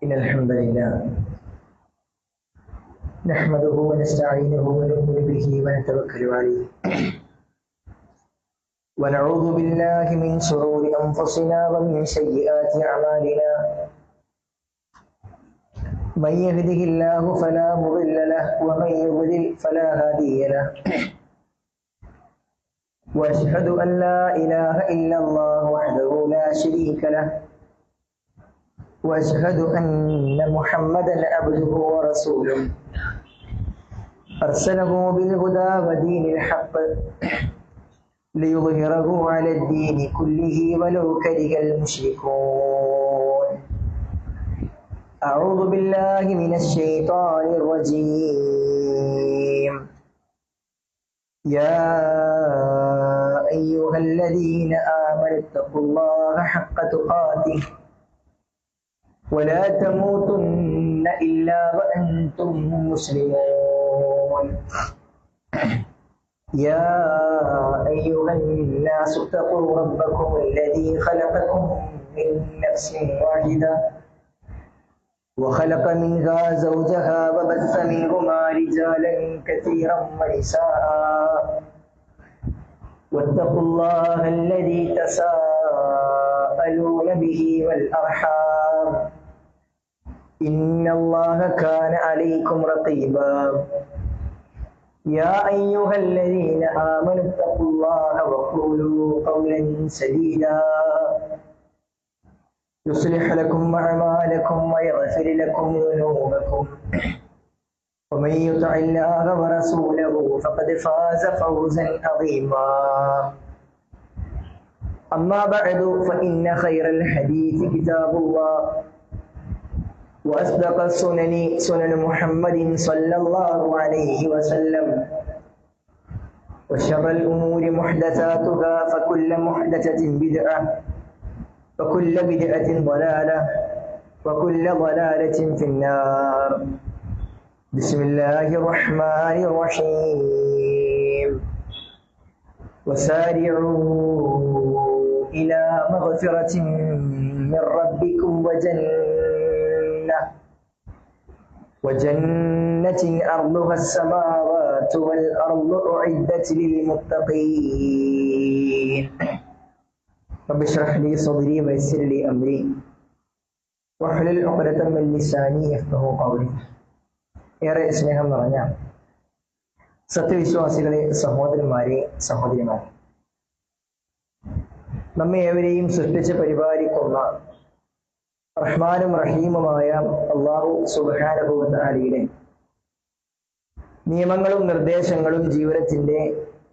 إن الحمد لله نحمده ونستعينه ونؤمن به ونتوكل عليه ونعوذ بالله من شرور أنفسنا ومن سيئات أعمالنا من يهده الله فلا مضل له ومن يضلل فلا هادي له وأشهد أن لا إله إلا الله وحده لا شريك له وأشهد أن محمدا عبده ورسوله أرسله بالهدى ودين الحق ليظهره على الدين كله ولو كره المشركون. أعوذ بالله من الشيطان الرجيم. يا أيها الذين آمنوا اتقوا الله حق تقاته ولا تموتن إلا وأنتم مسلمون. يا أيها الناس اتقوا ربكم الذي خلقكم من نفس واحدة وخلق منها زوجها وبث منهما رجالا كثيرا ونساء واتقوا الله الذي تساءلون به والأرحام إن الله كان عليكم رقيبا. يا أيها الذين آمنوا اتقوا الله وقولوا قولا سديدا يصلح لكم أعمالكم ويغفر لكم ذنوبكم ومن يطع الله ورسوله فقد فاز فوزا عظيما. أما بعد فإن خير الحديث كتاب الله وأصدق السنن سنن محمد صلى الله عليه وسلم وشر الأمور محدثاتها فكل محدثة بدعة وكل بدعة ضلالة وكل ضلالة في النار. بسم الله الرحمن الرحيم. وسارعوا إلى مغفرة من ربكم وجنة أرضها السماوات والأرض أعدت للمتقين. رب اشرح لي صدري ويسر لي أمري واحلل عقدة من لساني يفقهوا قولي. ഏറെ സ്നേഹം നിറഞ്ഞ സത്യവിശ്വാസികളെ, സഹോദരന്മാരെ, സഹോദരിമാരെ, നമ്മെ ഏവരെയും സൃഷ്ടിച്ച് പരിപാലിക്കുന്ന റഹ്മാനും റഹീമുമായ അല്ലാഹു സുബ്ഹാനഹു വ തആലയുടെ നിയമങ്ങളും നിർദ്ദേശങ്ങളും ജീവിതത്തിന്റെ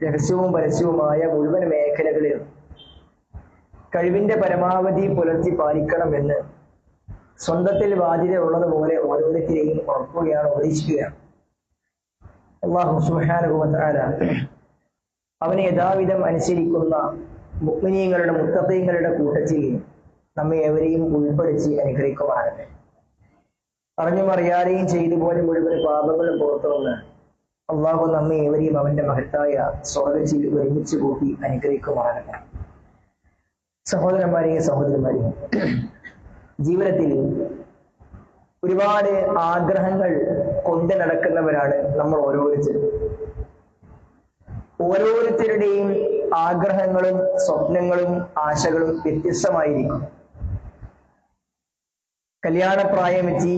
രഹസ്യവും പരസ്യവുമായ മുഴുവൻ മേഖലകളിലും കഴിവിന്റെ പരമാവധി പുലർത്തി പാലിക്കണമെന്ന് സ്വന്തത്തിൽ ബാധ്യത ഉള്ളതുപോലെ ഓരോരുത്തരെയും ഉറക്കുകയാണ്, ഉപദേശിക്കുകയാണ്. അല്ലാഹു സുബ്ഹാനഹു വ തആല അവനെ യഥാവിധം അനുസരിക്കുന്ന മുഅ്മിനീങ്ങളുടെ മുത്തഖീങ്ങളുടെ കൂട്ടത്തിൽ നമ്മെ ഏവരെയും ഉൾപ്പെടുത്തി അനുഗ്രഹിക്കുമാറാകട്ടെ. അറിഞ്ഞും അറിയാതെയും ചെയ്തു പോലെ മുഴുവൻ പാപങ്ങളും പുറത്തുനിന്ന് അള്ളാഹു നമ്മെ ഏവരെയും അവന്റെ മഹത്തായ സ്വർഗ്ഗത്തിൽ ഒരുമിച്ച് കൂട്ടി അനുഗ്രഹിക്കുമാറാകട്ടെ. സഹോദരന്മാരെയും സഹോദരന്മാരെയും, ജീവിതത്തിൽ ഒരുപാട് ആഗ്രഹങ്ങൾ കൊണ്ട് നടക്കുന്നവരാണ് നമ്മൾ ഓരോരുത്തരും. ഓരോരുത്തരുടെയും ആഗ്രഹങ്ങളും സ്വപ്നങ്ങളും ആശകളും വ്യത്യസ്തമായിരിക്കും. കല്യാണപ്രായമെത്തി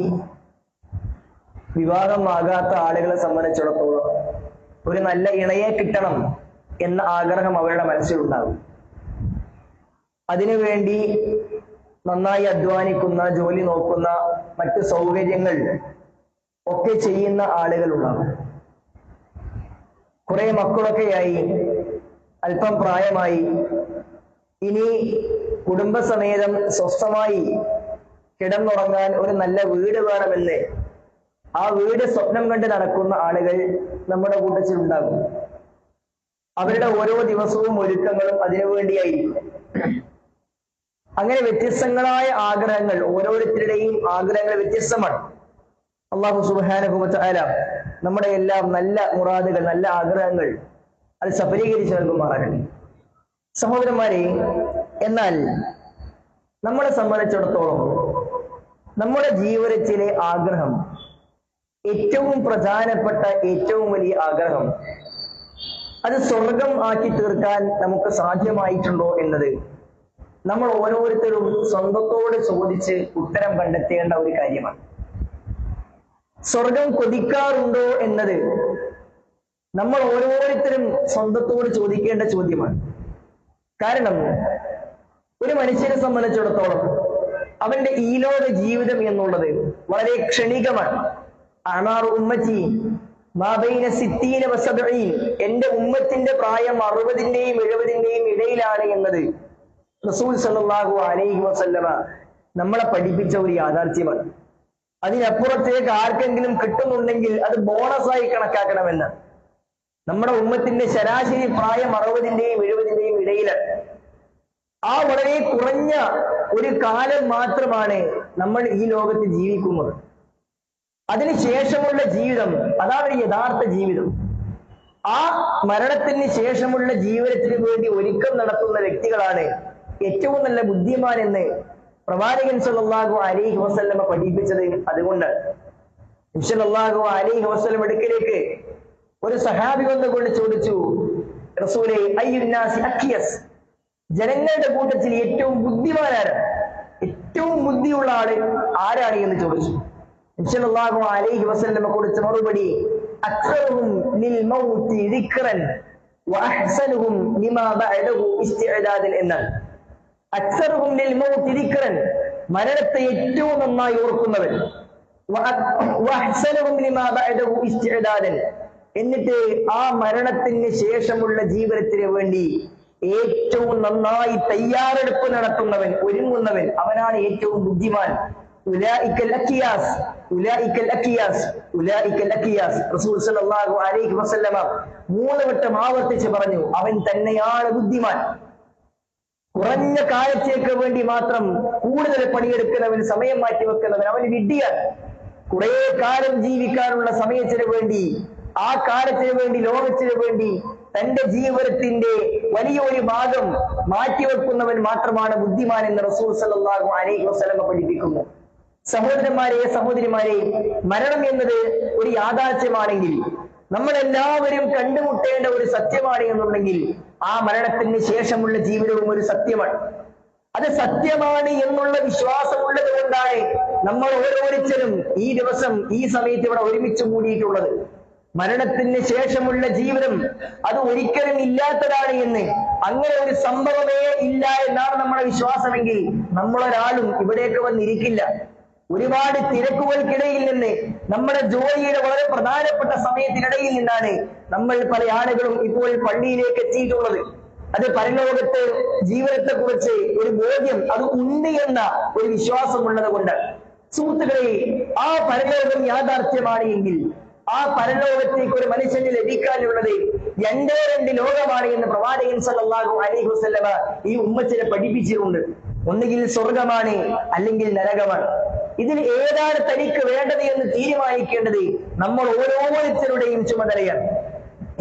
വിവാഹമാകാത്ത ആളുകളെ സംബന്ധിച്ചിടത്തോളം ഒരു നല്ല ഇണയെ കിട്ടണം എന്ന ആഗ്രഹം അവരുടെ മനസ്സിലുണ്ടാകും. അതിനുവേണ്ടി നന്നായി അധ്വാനിക്കുന്ന, ജോലി നോക്കുന്ന, മറ്റ് സൗകര്യങ്ങൾ ഒക്കെ ചെയ്യുന്ന ആളുകളുണ്ടാകും. കുറെ മക്കളൊക്കെയായി, അല്പം പ്രായമായി, ഇനി കുടുംബസമേതം സ്വസ്ഥമായി കിടന്നുറങ്ങാൻ ഒരു നല്ല വീട് വേണമെന്ന് ആ വീട് സ്വപ്നം കണ്ട് നടക്കുന്ന ആളുകൾ നമ്മുടെ കൂട്ടത്തിൽ ഉണ്ടാകും. അവരുടെ ഓരോ ദിവസവും ഒരുക്കങ്ങളും അതിനുവേണ്ടിയായിരിക്കും. അങ്ങനെ വ്യത്യസ്തങ്ങളായ ആഗ്രഹങ്ങൾ, ഓരോരുത്തരുടെയും ആഗ്രഹങ്ങൾ വ്യത്യസ്തമാണ്. അല്ലാഹു സുബ്ഹാനഹു വ തആല നമ്മുടെ എല്ലാം നല്ല മുറാദുകൾ, നല്ല ആഗ്രഹങ്ങൾ അത് സഫലീകരിച്ച് നൽകുമാറാകട്ടെ. സഹോദരന്മാരെ, എന്നാൽ നമ്മളെ സംബന്ധിച്ചിടത്തോളം നമ്മുടെ ജീവിതത്തിലെ ആഗ്രഹം, ഏറ്റവും പ്രധാനപ്പെട്ട ഏറ്റവും വലിയ ആഗ്രഹം, അത് സ്വർഗം ആക്കി തീർക്കാൻ നമുക്ക് സാധ്യമായിട്ടുണ്ടോ എന്നത് നമ്മൾ ഓരോരുത്തരും സ്വന്തത്തോട് ചോദിച്ച് ഉത്തരം കണ്ടെത്തേണ്ട ഒരു കാര്യമാണ്. സ്വർഗം കൊതിക്കാറുണ്ടോ എന്നത് നമ്മൾ ഓരോരുത്തരും സ്വന്തത്തോട് ചോദിക്കേണ്ട ചോദ്യമാണ്. കാരണം ഒരു മനുഷ്യനെ സംബന്ധിച്ചിടത്തോളം അവന്റെ ഈ ലോക ജീവിതം എന്നുള്ളത് വളരെ ക്ഷണികമാണ്. അഅ്മാറു ഉമ്മത്തി മാ ബൈന സിത്തീന വസബഈൻ, എന്റെ ഉമ്മത്തിന്റെ പ്രായം 60-ന്റെയും 70-ന്റെയും ഇടയിലാണ് എന്നത് റസൂൽ സല്ലല്ലാഹു അലൈഹി വസല്ലമ നമ്മളെ പഠിപ്പിച്ച ഒരു യാഥാർത്ഥ്യമാണ്. അതിനപ്പുറത്തേക്ക് ആർക്കെങ്കിലും കിട്ടുന്നുണ്ടെങ്കിൽ അത് ബോണസായി കണക്കാക്കണമെന്ന്. നമ്മുടെ ഉമ്മത്തിന്റെ ശരാശരി പ്രായം 60-ന്റെയും 70-ന്റെയും ഇടയിലാണ്. ആ വളരെ കുറഞ്ഞ ഒരു കാലം മാത്രമാണ് നമ്മൾ ഈ ലോകത്ത് ജീവിക്കുന്നത്. അതിനുശേഷമുള്ള ജീവിതം, അതാണ് യഥാർത്ഥ ജീവിതം. ആ മരണത്തിന് ശേഷമുള്ള ജീവിതത്തിന് വേണ്ടി ഒരുക്കം നടത്തുന്ന വ്യക്തികളാണ് ഏറ്റവും നല്ല ബുദ്ധിമാൻ എന്ന് പ്രവാചകൻ സല്ലല്ലാഹു അലൈഹി വസല്ലമ പഠിപ്പിച്ചത്. അതുകൊണ്ട് നബി സല്ലല്ലാഹു അലൈഹി വസല്ലം അടുക്കലേക്ക് ഒരു സഹാബി വന്നുകൊണ്ട് ചോദിച്ചു, റസൂലേ അയ്യുന്നാസി അഖിയസ്, ജനങ്ങളുടെ കൂട്ടത്തിൽ ഏറ്റവും ബുദ്ധിമാനാണ്, ഏറ്റവും ബുദ്ധിയുള്ള ആള് ആരാണ് എന്ന് ചോദിച്ചു. നബി സല്ലല്ലാഹു അലൈഹി വസല്ലമ കൊടുത്ത മറുപടി അക്സറുഹും ലിൽ മൗതി ദിക്റൻ വഅഹ്സനുഹും ലിമാ ബഅദഹു ഇസ്തിഅദാദൻ എന്നാണ്. അക്സറുഹും ലിൽ മൗതി ദിക്റൻ, മരണത്തെ ഏറ്റവും നന്നായി ഓർക്കുന്നവൻ, വഅഹ്സനുഹും ലിമാ ബഅദഹു ഇസ്തിഅദാദൻ, എന്നിട്ട് ആ മരണത്തിന് ശേഷമുള്ള ജീവിതത്തിന് വേണ്ടി ഏറ്റവും നന്നായി തയ്യാറെടുപ്പ് നടത്തുന്നവൻ, ഒരുങ്ങുന്നവൻ, അവനാണ് ഏറ്റവും ബുദ്ധിമാൻ. ഉലൈക്കൽ അഖിയാസ്, ഉലൈക്കൽ അഖിയാസ്, ഉലൈക്കൽ അഖിയാസ്. റസൂൽ സല്ലല്ലാഹു അലൈഹി വസല്ലമ 3 വട്ടം ആവർത്തിച്ച് പറഞ്ഞു, അവൻ തന്നെയാണ് ബുദ്ധിമാൻ. കുറഞ്ഞ കാലത്തേക്ക് വേണ്ടി മാത്രം കൂടുതൽ പണിയെടുക്കുന്നവൻ, സമയം മാറ്റി വെക്കുന്നവൻ, അവൻ വിഡ്ഢിയാണ്. കുറെ കാലം ജീവിക്കാനുള്ള സമയത്തിന് വേണ്ടി, ആ കാലത്തിന് വേണ്ടി, ലോകത്തിന് വേണ്ടി തന്റെ ജീവിതത്തിന്റെ വലിയൊരു ഭാഗം മാറ്റിവെക്കുന്നവൻ മാത്രമാണ് ബുദ്ധിമാൻ എന്ന് റസൂൽ സല്ലല്ലാഹു അലൈഹി വസല്ലമ പഠിപ്പിക്കുന്നു. സഹോദരന്മാരെ, സഹോദരിമാരെ, മരണം എന്നത് ഒരു യാഥാർത്ഥ്യമാണെങ്കിൽ, നമ്മളെല്ലാവരും കണ്ടുമുട്ടേണ്ട ഒരു സത്യമാണ് എന്നുണ്ടെങ്കിൽ, ആ മരണത്തിന് ശേഷമുള്ള ജീവിതവും ഒരു സത്യമാണ്. അത് സത്യമാണ് എന്നുള്ള വിശ്വാസമുള്ളത് കൊണ്ടാണ് നമ്മൾ ഓരോരുത്തരും ഈ ദിവസം ഈ സമയത്ത് ഇവിടെ ഒരുമിച്ച് കൂടിയിട്ടുള്ളത്. മരണത്തിന് ശേഷമുള്ള ജീവിതം അത് ഒരിക്കലും ഇല്ലാത്തതാണ് എന്ന്, അങ്ങനെ ഒരു സംഭവമേ ഇല്ല എന്നാണ് നമ്മുടെ വിശ്വാസമെങ്കിൽ നമ്മളൊരാളും ഇവിടേക്ക് വന്നിരിക്കില്ല. ഒരുപാട് തിരക്കുകൾക്കിടയിൽ നിന്ന്, നമ്മുടെ ജോലിയുടെ വളരെ പ്രധാനപ്പെട്ട സമയത്തിനിടയിൽ നിന്നാണ് നമ്മൾ പല ആളുകളും ഇപ്പോൾ പള്ളിയിലേക്ക് എത്തിയിട്ടുള്ളത്. അത് പരലോകത്തെ ജീവിതത്തെ കുറിച്ച് ഒരു ബോധ്യം അത് ഉണ്ട് എന്ന ഒരു വിശ്വാസമുള്ളത് കൊണ്ട്. സുഹൃത്തുക്കളെ, ആ പരലോകം യാഥാർത്ഥ്യമാണ് എങ്കിൽ, ആ പരലോകത്തേക്ക് ഒരു മനുഷ്യന് ലഭിക്കാനുള്ളത് 2 ലോകമാണ് എന്ന് പ്രവാചകൻ സല്ലല്ലാഹു അലൈഹി വസല്ലമ ഈ ഉമ്മത്തിനെ പഠിപ്പിച്ചിട്ടുണ്ട്. ഒന്നുകിൽ സ്വർഗമാണ്, അല്ലെങ്കിൽ നരകമാണ്. ഇതിൽ ഏതാണ് തനിക്ക് വേണ്ടത് എന്ന് തീരുമാനിക്കേണ്ടത് നമ്മൾ ഓരോരുത്തരുടെയും ചുമതലയാണ്.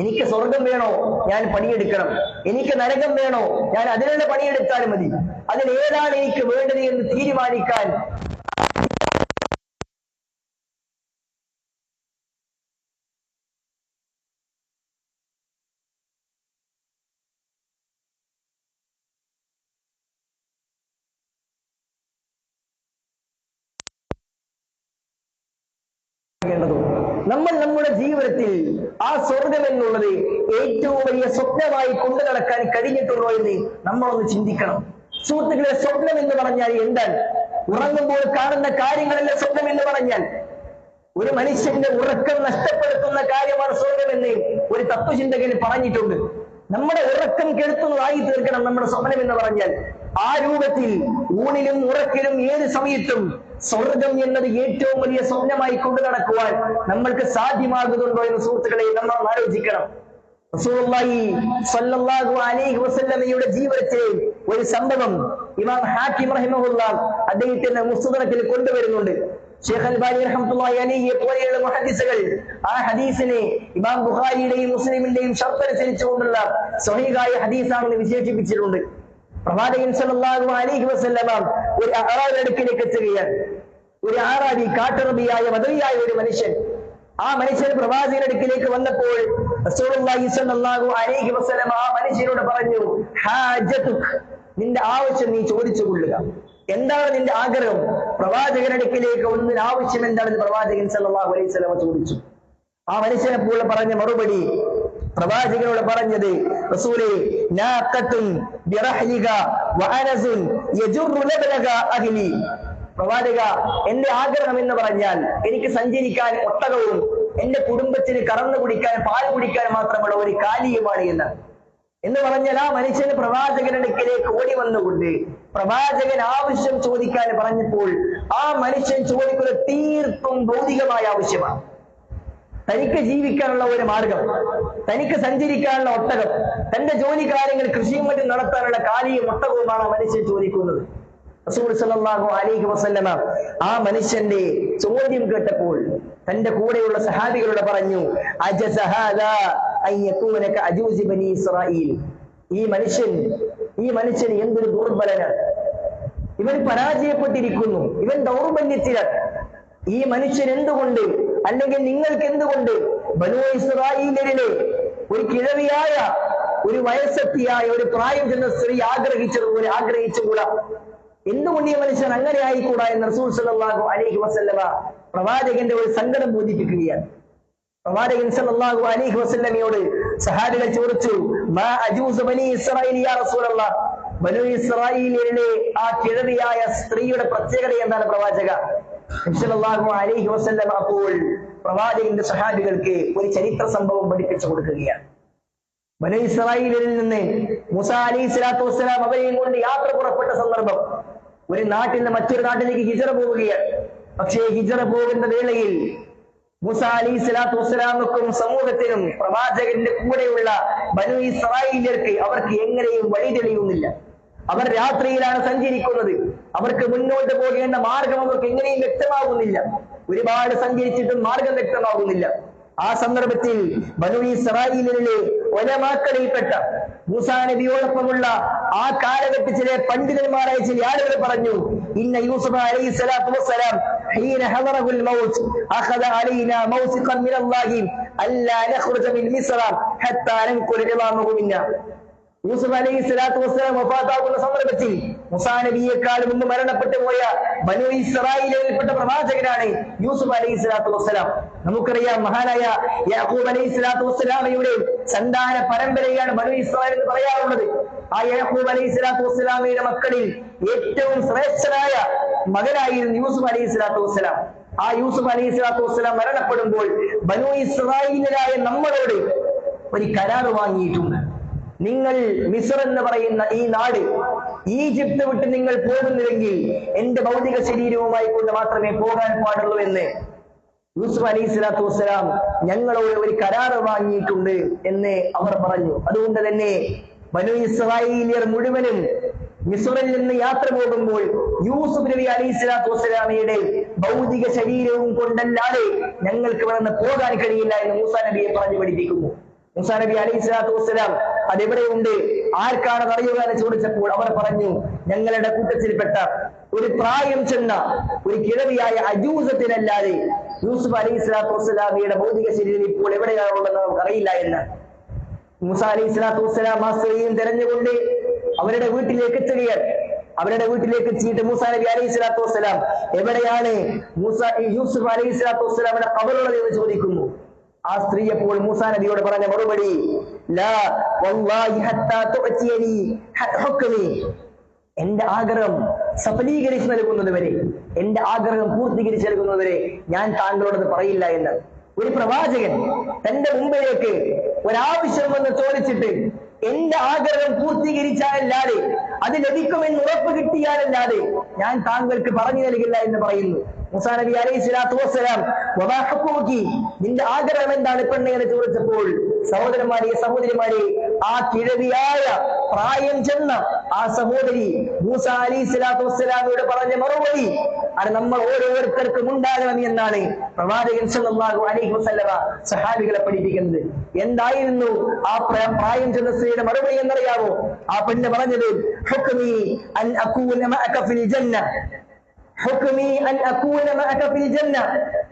എനിക്ക് സ്വർഗം വേണോ, ഞാൻ പണിയെടുക്കണം. എനിക്ക് നരകം വേണോ, ഞാൻ അതിനുള്ള പണിയെടുത്താലും മതി. അതിലേതാണ് എനിക്ക് വേണ്ടത് എന്ന് തീരുമാനിക്കാൻ നമ്മൾ നമ്മുടെ ജീവിതത്തിൽ ആ സ്വർഗം എന്നുള്ളത് ഏറ്റവും വലിയ സ്വപ്നമായി കൊണ്ടു നടക്കാൻ കഴിഞ്ഞിട്ടുണ്ടോ എന്ന് നമ്മളൊന്ന് ചിന്തിക്കണം. സുഹൃത്തുക്കളെ, സ്വപ്നം എന്ന് പറഞ്ഞാൽ എന്താണ്? ഉറങ്ങുമ്പോൾ കാണുന്ന കാര്യങ്ങളല്ല സ്വപ്നം എന്ന് പറഞ്ഞാൽ. ഒരു മനുഷ്യന്റെ ഉറക്കം നഷ്ടപ്പെടുത്തുന്ന കാര്യമാണ് സ്വർഗമെന്ന് ഒരു തത്വചിന്തകൻ പറഞ്ഞിട്ടുണ്ട്. നമ്മുടെ ഉറക്കം കെടുത്തുന്നതായി തീർക്കണം നമ്മുടെ സ്വപ്നം എന്ന് പറഞ്ഞാൽ. ആ രൂപത്തിൽ ഊണിലും ഉറക്കിലും ഏത് സമയത്തും സ്വർഗം എന്നത് ഏറ്റവും വലിയ സ്വപ്നമായി കൊണ്ടു നടക്കുവാൻ നമ്മൾക്ക് സാധ്യമാകുന്നുണ്ടോ എന്ന് സുഹൃത്തുക്കളെ നമ്മൾ ആലോചിക്കണം. റസൂലുള്ളാഹി സ്വല്ലല്ലാഹു അലൈഹി വസല്ലമയുടെ ജീവിതത്തിലെ ഒരു സംഭവം ഇമാം ഹാക്കിം റഹിമഹുല്ലാഹ് അദ്ദേഹത്തിന്റെ മുസ്തദറക്കിൽ കൊണ്ടുവരുന്നുണ്ട്. ഷെയ്ഖ് അൽബാനി റഹ്മത്തുള്ളാഹി അലൈഹിയെ പോലെയുള്ള മുഹദ്ദിസുകൾ ആ ഹദീസിനെ ഇമാം ബുഖാരിയുടെയും മുസ്ലിമിന്റെയും ഷർത്ത് അനുസരിച്ചുകൊണ്ടുള്ള സ്വഹീഹായ ഹദീസാണെന്ന് വിശേഷിപ്പിച്ചിട്ടുണ്ട്. പ്രവാചകൻ സല്ലല്ലാഹു അലൈഹി വസല്ലമ ഒരു അഅറാബിയുടെ അടുക്കലേക്ക് എത്തുകയാണ്. ഒരു ആറാബി, കാട്ടറബിയായ മദവിയായ ഒരു മനുഷ്യൻ. ആ മനുഷ്യൻ പ്രവാചകന്റെ അടുക്കിലേക്ക് വന്നപ്പോൾ റസൂലുള്ളാഹി സ്വല്ലല്ലാഹു അലൈഹി വസല്ലം ആ മനുഷ്യനോട് പറഞ്ഞു, ഹാജതുക്, നിന്റെ ആവശ്യം നീ ചോദിച്ചു കൊള്ളുക. എന്താണ് നിന്റെ ആഗ്രഹം? പ്രവാചകന്റെ അടുക്കിലേക്ക് വന്നതിന് ആവശ്യം എന്താണെന്ന് പ്രവാചകൻ സല്ലല്ലാഹു അലൈഹി വസല്ലം ചോദിച്ചു. ആ മനുഷ്യനെപ്പോൾ പറഞ്ഞ മറുപടി, പ്രവാചകനോട് പറഞ്ഞത്, റസൂലേ, നാഖത്തുൻ ബിറഹ്ലിക വഅനസുൻ യജുറു ലബലക അഹ്ലി. പ്രവാചക, എന്റെ ആഗ്രഹം എന്ന് പറഞ്ഞാൽ എനിക്ക് സഞ്ചരിക്കാൻ ഒട്ടകവും എന്റെ കുടുംബത്തിന് കറന്നു കുടിക്കാൻ, പാൽ കുടിക്കാൻ മാത്രമുള്ള ഒരു കാലിയുമാണ് എന്ന് പറഞ്ഞാൽ ആ മനുഷ്യന് പ്രവാചകന്റെ അടുക്കിലേക്ക് ഓടി വന്നുകൊണ്ട് പ്രവാചകൻ ആവശ്യം ചോദിക്കാൻ പറഞ്ഞപ്പോൾ ആ മനുഷ്യൻ ചോദിക്കുന്നത് തീർത്തും ഭൗതികമായ ആവശ്യമാണ്. തനിക്ക് ജീവിക്കാനുള്ള ഒരു മാർഗം, തനിക്ക് സഞ്ചരിക്കാനുള്ള ഒട്ടകം, തന്റെ ജോലി കാര്യങ്ങൾ കൃഷിയും മറ്റും നടത്താനുള്ള കാലിയും ഒട്ടകവുമാണ് ആ മനുഷ്യൻ ചോദിക്കുന്നത്. റസൂൽ സല്ലല്ലാഹു അലൈഹി വസല്ലമ ആ മനുഷ്യന്റെ ചോദ്യം കേട്ടപ്പോൾ തന്റെ കൂടെയുള്ള സഹാബികളോട് പറഞ്ഞു, അജസ ഹാദാ അൻ യകൂന കഅജൂസി ബനി ഇസ്രായീൽ. ഈ മനുഷ്യൻ എന്തൊരു ദുർബലനാണ്, ഇവൻ പരാജയപ്പെട്ടിരിക്കുന്നു, ഇവൻ ദൗർബല്യത്തിലാണ്. ഈ മനുഷ്യൻ എന്തുകൊണ്ട്, അല്ലെങ്കിൽ നിങ്ങൾക്ക് എന്തുകൊണ്ട് ബനൂ ഇസ്രായീലിലെ ഒരു കിഴവിയായ, ഒരു വയസ്സെത്തിയായ, ഒരു പ്രായം ചെന്ന സ്ത്രീ ആഗ്രഹിച്ചതുപോലെ ആഗ്രഹിച്ചുകൂടാ? എന്തുകൊണ്ട് ഈ മനുഷ്യൻ അങ്ങനെ ആയിക്കൂടാ എന്ന് റസൂൽ സല്ലല്ലാഹു അലൈഹി വസല്ലമ പ്രവാചകന്റെ ഒരു സങ്കടം ബോധിപ്പിക്കുകയാണ്. പ്രവാചകൻ സല്ലല്ലാഹു അലൈഹി വസല്ലമയോട് സഹാബികൾ ചോദിച്ചു, മാ അജൂസ് ബനി ഇസ്രായീൽ യാ റസൂലല്ലാഹ്, ബനൂ ഇസ്രായീലിലെ ആ കിഴവിയായ സ്ത്രീയുടെ പ്രത്യേകത എന്താണ് പ്രവാചക? സല്ലല്ലാഹു അലൈഹി വസല്ലമ അപ്പോൾ പ്രവാചകന്റെ സഹാബികൾക്ക് ഒരു ചരിത്ര സംഭവം പഠിപ്പിച്ചു കൊടുക്കുകയാണ്. ബനൂ ഇസ്രായീലിൽ നിന്ന് മൂസാ അലൈഹിസ്സലാത്തു വസ്സലാം അവരെയും കൊണ്ട് യാത്ര പുറപ്പെട്ട സന്ദർഭം, ഒരു നാട്ടിൽ നിന്ന് മറ്റൊരു നാട്ടിലേക്ക് ഹിജ്റ പോവുകയാണ്. പക്ഷേ ഹിജ്റ പോകുന്ന വേളയിൽ മൂസാ അലൈഹിസ്സലാത്തു വസ്സലാമക്കും സമൂഹത്തിനും പ്രവാചകന്റെ കൂടെയുള്ള ബനൂ ഇസ്രായീല്യർക്ക് അവർക്ക് എങ്ങനെയും വഴി തെളിയുന്നില്ല. അവർ രാത്രിയിലാണ് സഞ്ചരിക്കുന്നത്. അവർക്ക് മുന്നോട്ട് പോകേണ്ട മാർഗം അവർക്ക് എങ്ങനെയും വ്യക്തമാകുന്നില്ല. ഒരുപാട് സഞ്ചരിച്ചിട്ടും മാർഗം വ്യക്തമാകുന്നില്ല. ആ സന്ദർഭത്തിൽ ബനൂ ഇസ്രായീലിലെ ഉലമാക്കളിൽപ്പെട്ട മൂസാ നബിയോടൊപ്പമുള്ള ആ കാലഘട്ടത്തിലെ പണ്ഡിതന്മാരായ ചില ആളുകൾ പറഞ്ഞു, ഇന്ന യൂസുഫ അലൈഹിസ്സലാത്തു വസ്സലാം ഹീന ഹദറഹുൽ മൗത്ത് അഖദ അലൈനാ മൗസിഖൻ മിനല്ലാഹി അല്ലാ നഖ്റുജ മിൻ മിസ്റ ഹത്താ നൻഖുല ഇളാമഹു മിന്നാ. യൂസുഫ് അലൈഹിസ്സലാത്തു വസ്സലാം വഫാത്താകുന്ന സന്ദർഭത്തിൽ മൂസാ നബിയേക്കാൾ മുമ്പ് മരണപ്പെട്ടു പോയ ബനൂ ഇസ്രായീലിൽപ്പെട്ട പ്രവാചകനാണ് യൂസുഫ് അലൈഹിസ്സലാത്തു വസ്സലാം. നമുക്കറിയാം, മഹാനായ യാഖൂബ് അലൈഹിസ്സലാത്തു വസ്സലാമയുടെ സന്താന പരമ്പരയാണ് ബനൂ ഇസ്രായേൽ എന്ന് പറയാറുള്ളത്. ആ യാഖൂബ് അലൈഹിസ്സലാത്തു വസ്സലാമയുടെ മക്കളിൽ ഏറ്റവും ശ്രേഷ്ഠനായ മകനായിരുന്നു യൂസുഫ് അലൈഹിസ്സലാത്തു വസ്സലാം. ആ യൂസുഫ് അലൈഹിസ്സലാത്തു വസ്സലാം മരണപ്പെടുമ്പോൾ ബനൂ ഇസ്രായീലിലായ നമ്മളോട് ഒരു കരാർ വാങ്ങിയിട്ടുണ്ട്. നിങ്ങൾ മിസ്ർ എന്ന് പറയുന്ന ഈ നാട്, ഈജിപ്ത് വിട്ട് നിങ്ങൾ പോകുന്നില്ലെങ്കിൽ എന്റെ ഭൗതിക ശരീരവുമായി കൊണ്ട് മാത്രമേ പോകാൻ പാടുള്ളൂ എന്ന് യൂസുഫ് അലൈഹിസ്സലാത്തു വസ്സലാം ഞങ്ങളോട് ഒരു കരാർ വാങ്ങിയിട്ടുണ്ട് എന്ന് അവർ പറഞ്ഞു. അതുകൊണ്ട് തന്നെ ബനൂ ഇസ്രായീലിയർ മുഴുവനും മിസ്റിൽ നിന്ന് യാത്ര പോകുമ്പോൾ യൂസുഫ് നബി അലൈഹിസ്സലാത്തു വസ്സലാമയുടെ ഭൗതിക ശരീരവും കൊണ്ടല്ലാതെ ഞങ്ങൾക്ക് വന്ന് പോകാൻ കഴിയില്ല എന്ന് മൂസാ നബിയെ പറഞ്ഞു പഠിപ്പിക്കുന്നു. മൂസാ നബി അലൈഹിസ്സലാത്തു വസ്സലാം അതെവിടെയുണ്ട്, ആർക്കാണ് അറിയുക എന്ന് ചോദിച്ചപ്പോൾ അവർ പറഞ്ഞു, ഞങ്ങളുടെ കൂട്ടത്തിൽപ്പെട്ട ഒരു പ്രായം ചെന്ന ഒരു കിഴവിയായ അജൂസത്തിനല്ലാതെ യൂസുഫ് അലൈഹിസ്സലാത്തു വസ്സലാമിയുടെ ഭൗതിക ശരീരം ഇപ്പോൾ എവിടെയാണുള്ളതെന്ന് നമുക്ക് അറിയില്ല എന്ന് മൂസാ അലൈഹിസ്സലാത്തു വസ്സലാം ആ സ്ത്രീയും തെരഞ്ഞുകൊണ്ട് അവരുടെ വീട്ടിലേക്ക് എത്തുകയാണ്. അവരുടെ വീട്ടിലേക്ക് എത്തിയിട്ട് മൂസാ നബി അലൈഹിസ്സലാത്തു വസ്സലാം എവിടെയാണ് യൂസുഫ് അലൈഹിസ്സലാത്തു വസ്സലാമിന്റെ ഖബറുള്ളത് എന്ന് ചോദിക്കുന്നു. ആ സ്ത്രീ അപ്പോൾ മൂസാ നബിയോട് പറഞ്ഞ മറുപടി, ലാ വല്ലാഹി ഹത്താ തുഅതിയനി ഹുക്മി, എന്റെ ആഗ്രഹം സഫലീകരിച്ചു നൽകുന്നത് വരെ, എന്റെ ആഗ്രഹം പൂർത്തീകരിച്ചു നൽകുന്നത് വരെ ഞാൻ താങ്കളോടത് പറയില്ല എന്ന്. ഒരു പ്രവാചകൻ തന്റെ മുമ്പിലേക്ക് ഒരാവശ്യം വന്ന് ചോദിച്ചിട്ട് എന്റെ ആഗ്രഹം പൂർത്തീകരിച്ചാലല്ലാതെ, അത് ലഭിക്കുമെന്ന് ഉറപ്പ് കിട്ടിയാലല്ലാതെ ഞാൻ താങ്കൾക്ക് പറഞ്ഞു നൽകില്ല എന്ന് പറയുന്നു. മൂസാ നബി അലൈഹിസ്സലാത്തു വസ്സലാം വമാ ഹുക്മുകി, നിന്റെ ആഗ്രഹം എന്താണ് പെണ്ണെ എന്ന് ചോദിച്ചപ്പോൾ സഹോദരിമാരെ ആ കിഴവിയായ പ്രായം ചെന്ന ആ സഹോദരി മൂസാ അലൈഹിസ്സലാത്തു വസ്സലാമിയോട് പറഞ്ഞ മറുപടി അത് നമ്മൾ ഓരോരുത്തർക്കും ഉണ്ടാകണം എന്നാണ് പ്രവാചകൻ സല്ലല്ലാഹു അലൈഹി വസല്ലമ സഹാബികളെ പഠിപ്പിക്കുന്നത്. എന്തായിരുന്നു ആ പ്രായം ചെന്ന സ്ത്രീയുടെ മറുപടി എന്നറിയാമോ? ആ പെണ്ണ് പറഞ്ഞത്, ഹുക്മി അൻ അകൂന മഅക ഫിൽ ജന്ന,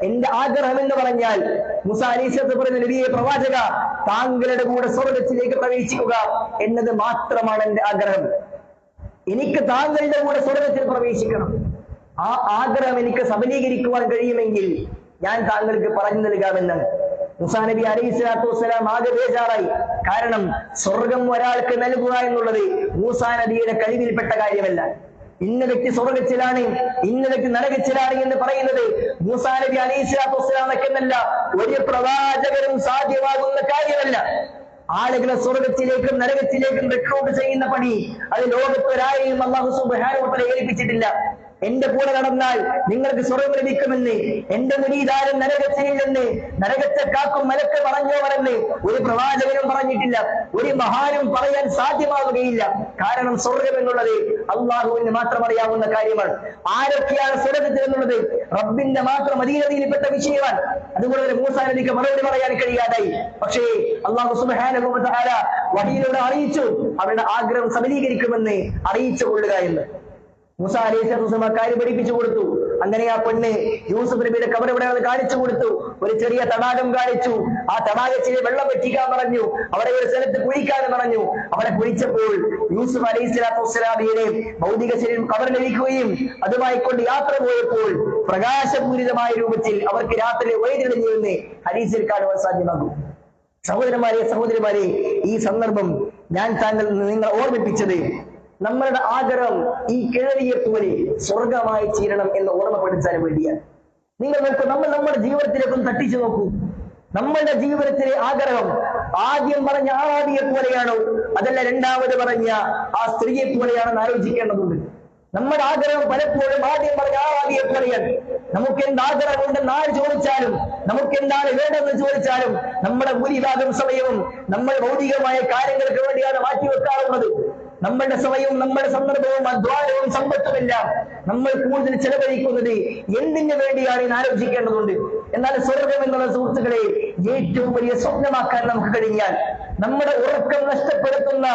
എന്റെ ആഗ്രഹം എന്ന് പറഞ്ഞാൽ മൂസാ അലൈഹിസ്സലാത്തു പറയുന്ന നബിയെ പ്രവാചക, താങ്കളുടെ കൂടെ സ്വർഗത്തിലേക്ക് പ്രവേശിക്കുക എന്നത് മാത്രമാണ് എന്റെ ആഗ്രഹം. എനിക്ക് താങ്കളുടെ കൂടെ സ്വർഗത്തിൽ പ്രവേശിക്കണം. ആ ആഗ്രഹം എനിക്ക് സബലീകരിക്കുവാൻ കഴിയുമെങ്കിൽ ഞാൻ താങ്കൾക്ക് പറഞ്ഞു നൽകാമെന്നാണ്. മൂസാ നബി അലൈഹിസ്സലാത്തു വസ്സലാം ആകെ ബേജാറായി. കാരണം സ്വർഗം ഒരാൾക്ക് നൽകുക എന്നുള്ളത് മൂസാ നബിയുടെ കഴിവിൽപ്പെട്ട കാര്യമല്ല. ഇന്ന വ്യക്തി സ്വർഗത്തിലാണ്, ഇന്ന വ്യക്തി നരകത്തിലാണ് എന്ന് പറയുന്നത് മൂസാ നബി അലൈഹിസ്സലാത്തു വസ്സലാമക്കെന്നല്ല, ഒരു പ്രവാചകനും സാധ്യമാകുന്ന കാര്യമല്ല. ആളുകളെ സ്വർഗത്തിലേക്കും നരകത്തിലേക്കും റിക്രൂട്ട് ചെയ്യുന്ന പണി അത് ലോകത്തൊരാരെയും അല്ലാഹു സുബ്ഹാനഹു വ തആല ഏൽപ്പിച്ചിട്ടില്ല. എന്റെ കൂടെ നടന്നാൽ നിങ്ങൾക്ക് സ്വർഗം ലഭിക്കുമെന്ന്, എന്റെ മുരീദാരും നരകത്തിലില്ലെന്ന്, നരകത്തെ കാക്കും മലക്ക് പറഞ്ഞോവരെന്ന് ഒരു പ്രവാചകനും പറഞ്ഞിട്ടില്ല. ഒരു മഹാനും പറയാൻ സാധ്യമാവുകയില്ല. കാരണം സ്വർഗം എന്നുള്ളത് അള്ളാഹുവിന് മാത്രം അറിയാവുന്ന കാര്യമാണ്. ആരൊക്കെയാണ് സ്വർഗത്തിൽ എന്നുള്ളത് റബ്ബിന്റെ മാത്രം അധീനതയിൽപ്പെട്ട വിഷയമാണ്. അതുപോലെ മൂസാ നബിക്ക് മറുപടി പറയാൻ കഴിയാതായി. പക്ഷേ അല്ലാഹു സുബ്ഹാനഹു വ തആല വഹയിലൂടെ അറിയിച്ചു, അവരുടെ ആഗ്രഹം സബലീകരിക്കുമെന്ന് അറിയിച്ചു കൊള്ളുക എന്ന്. മൂസാ അലൈഹിസ്സലാത്തു വസ്സലാം കാര്യം പഠിപ്പിച്ചു കൊടുത്തു. അങ്ങനെ ആ പെണ്ണ് യൂസുഫ് നബിയുടെ ഖബർ എവിടെയാണെന്ന് കാണിച്ചു കൊടുത്തു. ഒരു ചെറിയ തടാകം കാണിച്ചു. ആ തടാകത്തിലെ വെള്ളം വെട്ടിക്കാൻ പറഞ്ഞു. അവിടെ ഒരു സ്ഥലത്ത് കുഴിക്കാൻ പറഞ്ഞു. അവിടെ കുഴിച്ചപ്പോൾ യൂസുഫ് അലൈഹിസ്സലാത്തു വസ്സലാമിയുടെ ഭൗതിക ശരീരം ഖബറിലിരിക്കുകയും അതുമായി കൊണ്ട് യാത്ര പോയപ്പോൾ പ്രകാശപൂരിതമായ രൂപത്തിൽ അവർക്ക് രാത്രി വഴിതെളിഞ്ഞുവെന്ന് ഹദീസിൽ കാണുവാൻ സാധ്യമാകും. സഹോദരന്മാരെ, ഈ സന്ദർഭം ഞാൻ നിങ്ങൾ ഓർമ്മിപ്പിച്ചത് നമ്മളുടെ ആഗ്രഹം ഈ കിഴവിയെ പോലെ സ്വർഗമായി തീരണം എന്ന് ഓർമ്മപ്പെടുത്താൻ വേണ്ടിയാണ്. നിങ്ങൾ നോക്കൂ, നമ്മുടെ ജീവിതത്തിലേക്കൊന്ന് തട്ടിച്ചു നോക്കൂ. നമ്മളുടെ ജീവിതത്തിലെ ആഗ്രഹം ആദ്യം പറഞ്ഞ ആറാബിയെ പോലെയാണോ, അതല്ല രണ്ടാമത് പറഞ്ഞ ആ സ്ത്രീയെ പോലെയാണെന്ന് ആലോചിക്കേണ്ടതുണ്ട്. നമ്മുടെ ആഗ്രഹം പലപ്പോഴും ആദ്യം പറഞ്ഞ ആറാബിയെ പോലെയാണ്. നമുക്ക് എന്താഗ്രഹമുണ്ടെന്ന് ആര് ചോദിച്ചാലും, നമുക്ക് എന്താണ് വേണ്ടതെന്ന് ചോദിച്ചാലും നമ്മുടെ ഭൂരിഭാഗം സമയവും നമ്മൾ ഭൗതികമായ കാര്യങ്ങൾക്ക് വേണ്ടിയാണ് മാറ്റിവെക്കാറുള്ളത്. നമ്മളുടെ സമയവും നമ്മുടെ സന്ദർഭവും അധ്വാനവും സമ്പത്തുമെല്ലാം നമ്മൾ കൂടുതൽ ചെലവഴിക്കുന്നത് എന്തിനു വേണ്ടിയാണ് എന്ന് ആലോചിക്കേണ്ടതുണ്ട്. എന്നാൽ സ്വർഗം എന്നുള്ള സുഹൃത്തുക്കളെ ഏറ്റവും വലിയ സ്വപ്നമാക്കാൻ നമുക്ക് കഴിഞ്ഞാൽ, നമ്മുടെ ഉറക്കം നഷ്ടപ്പെടുത്തുന്ന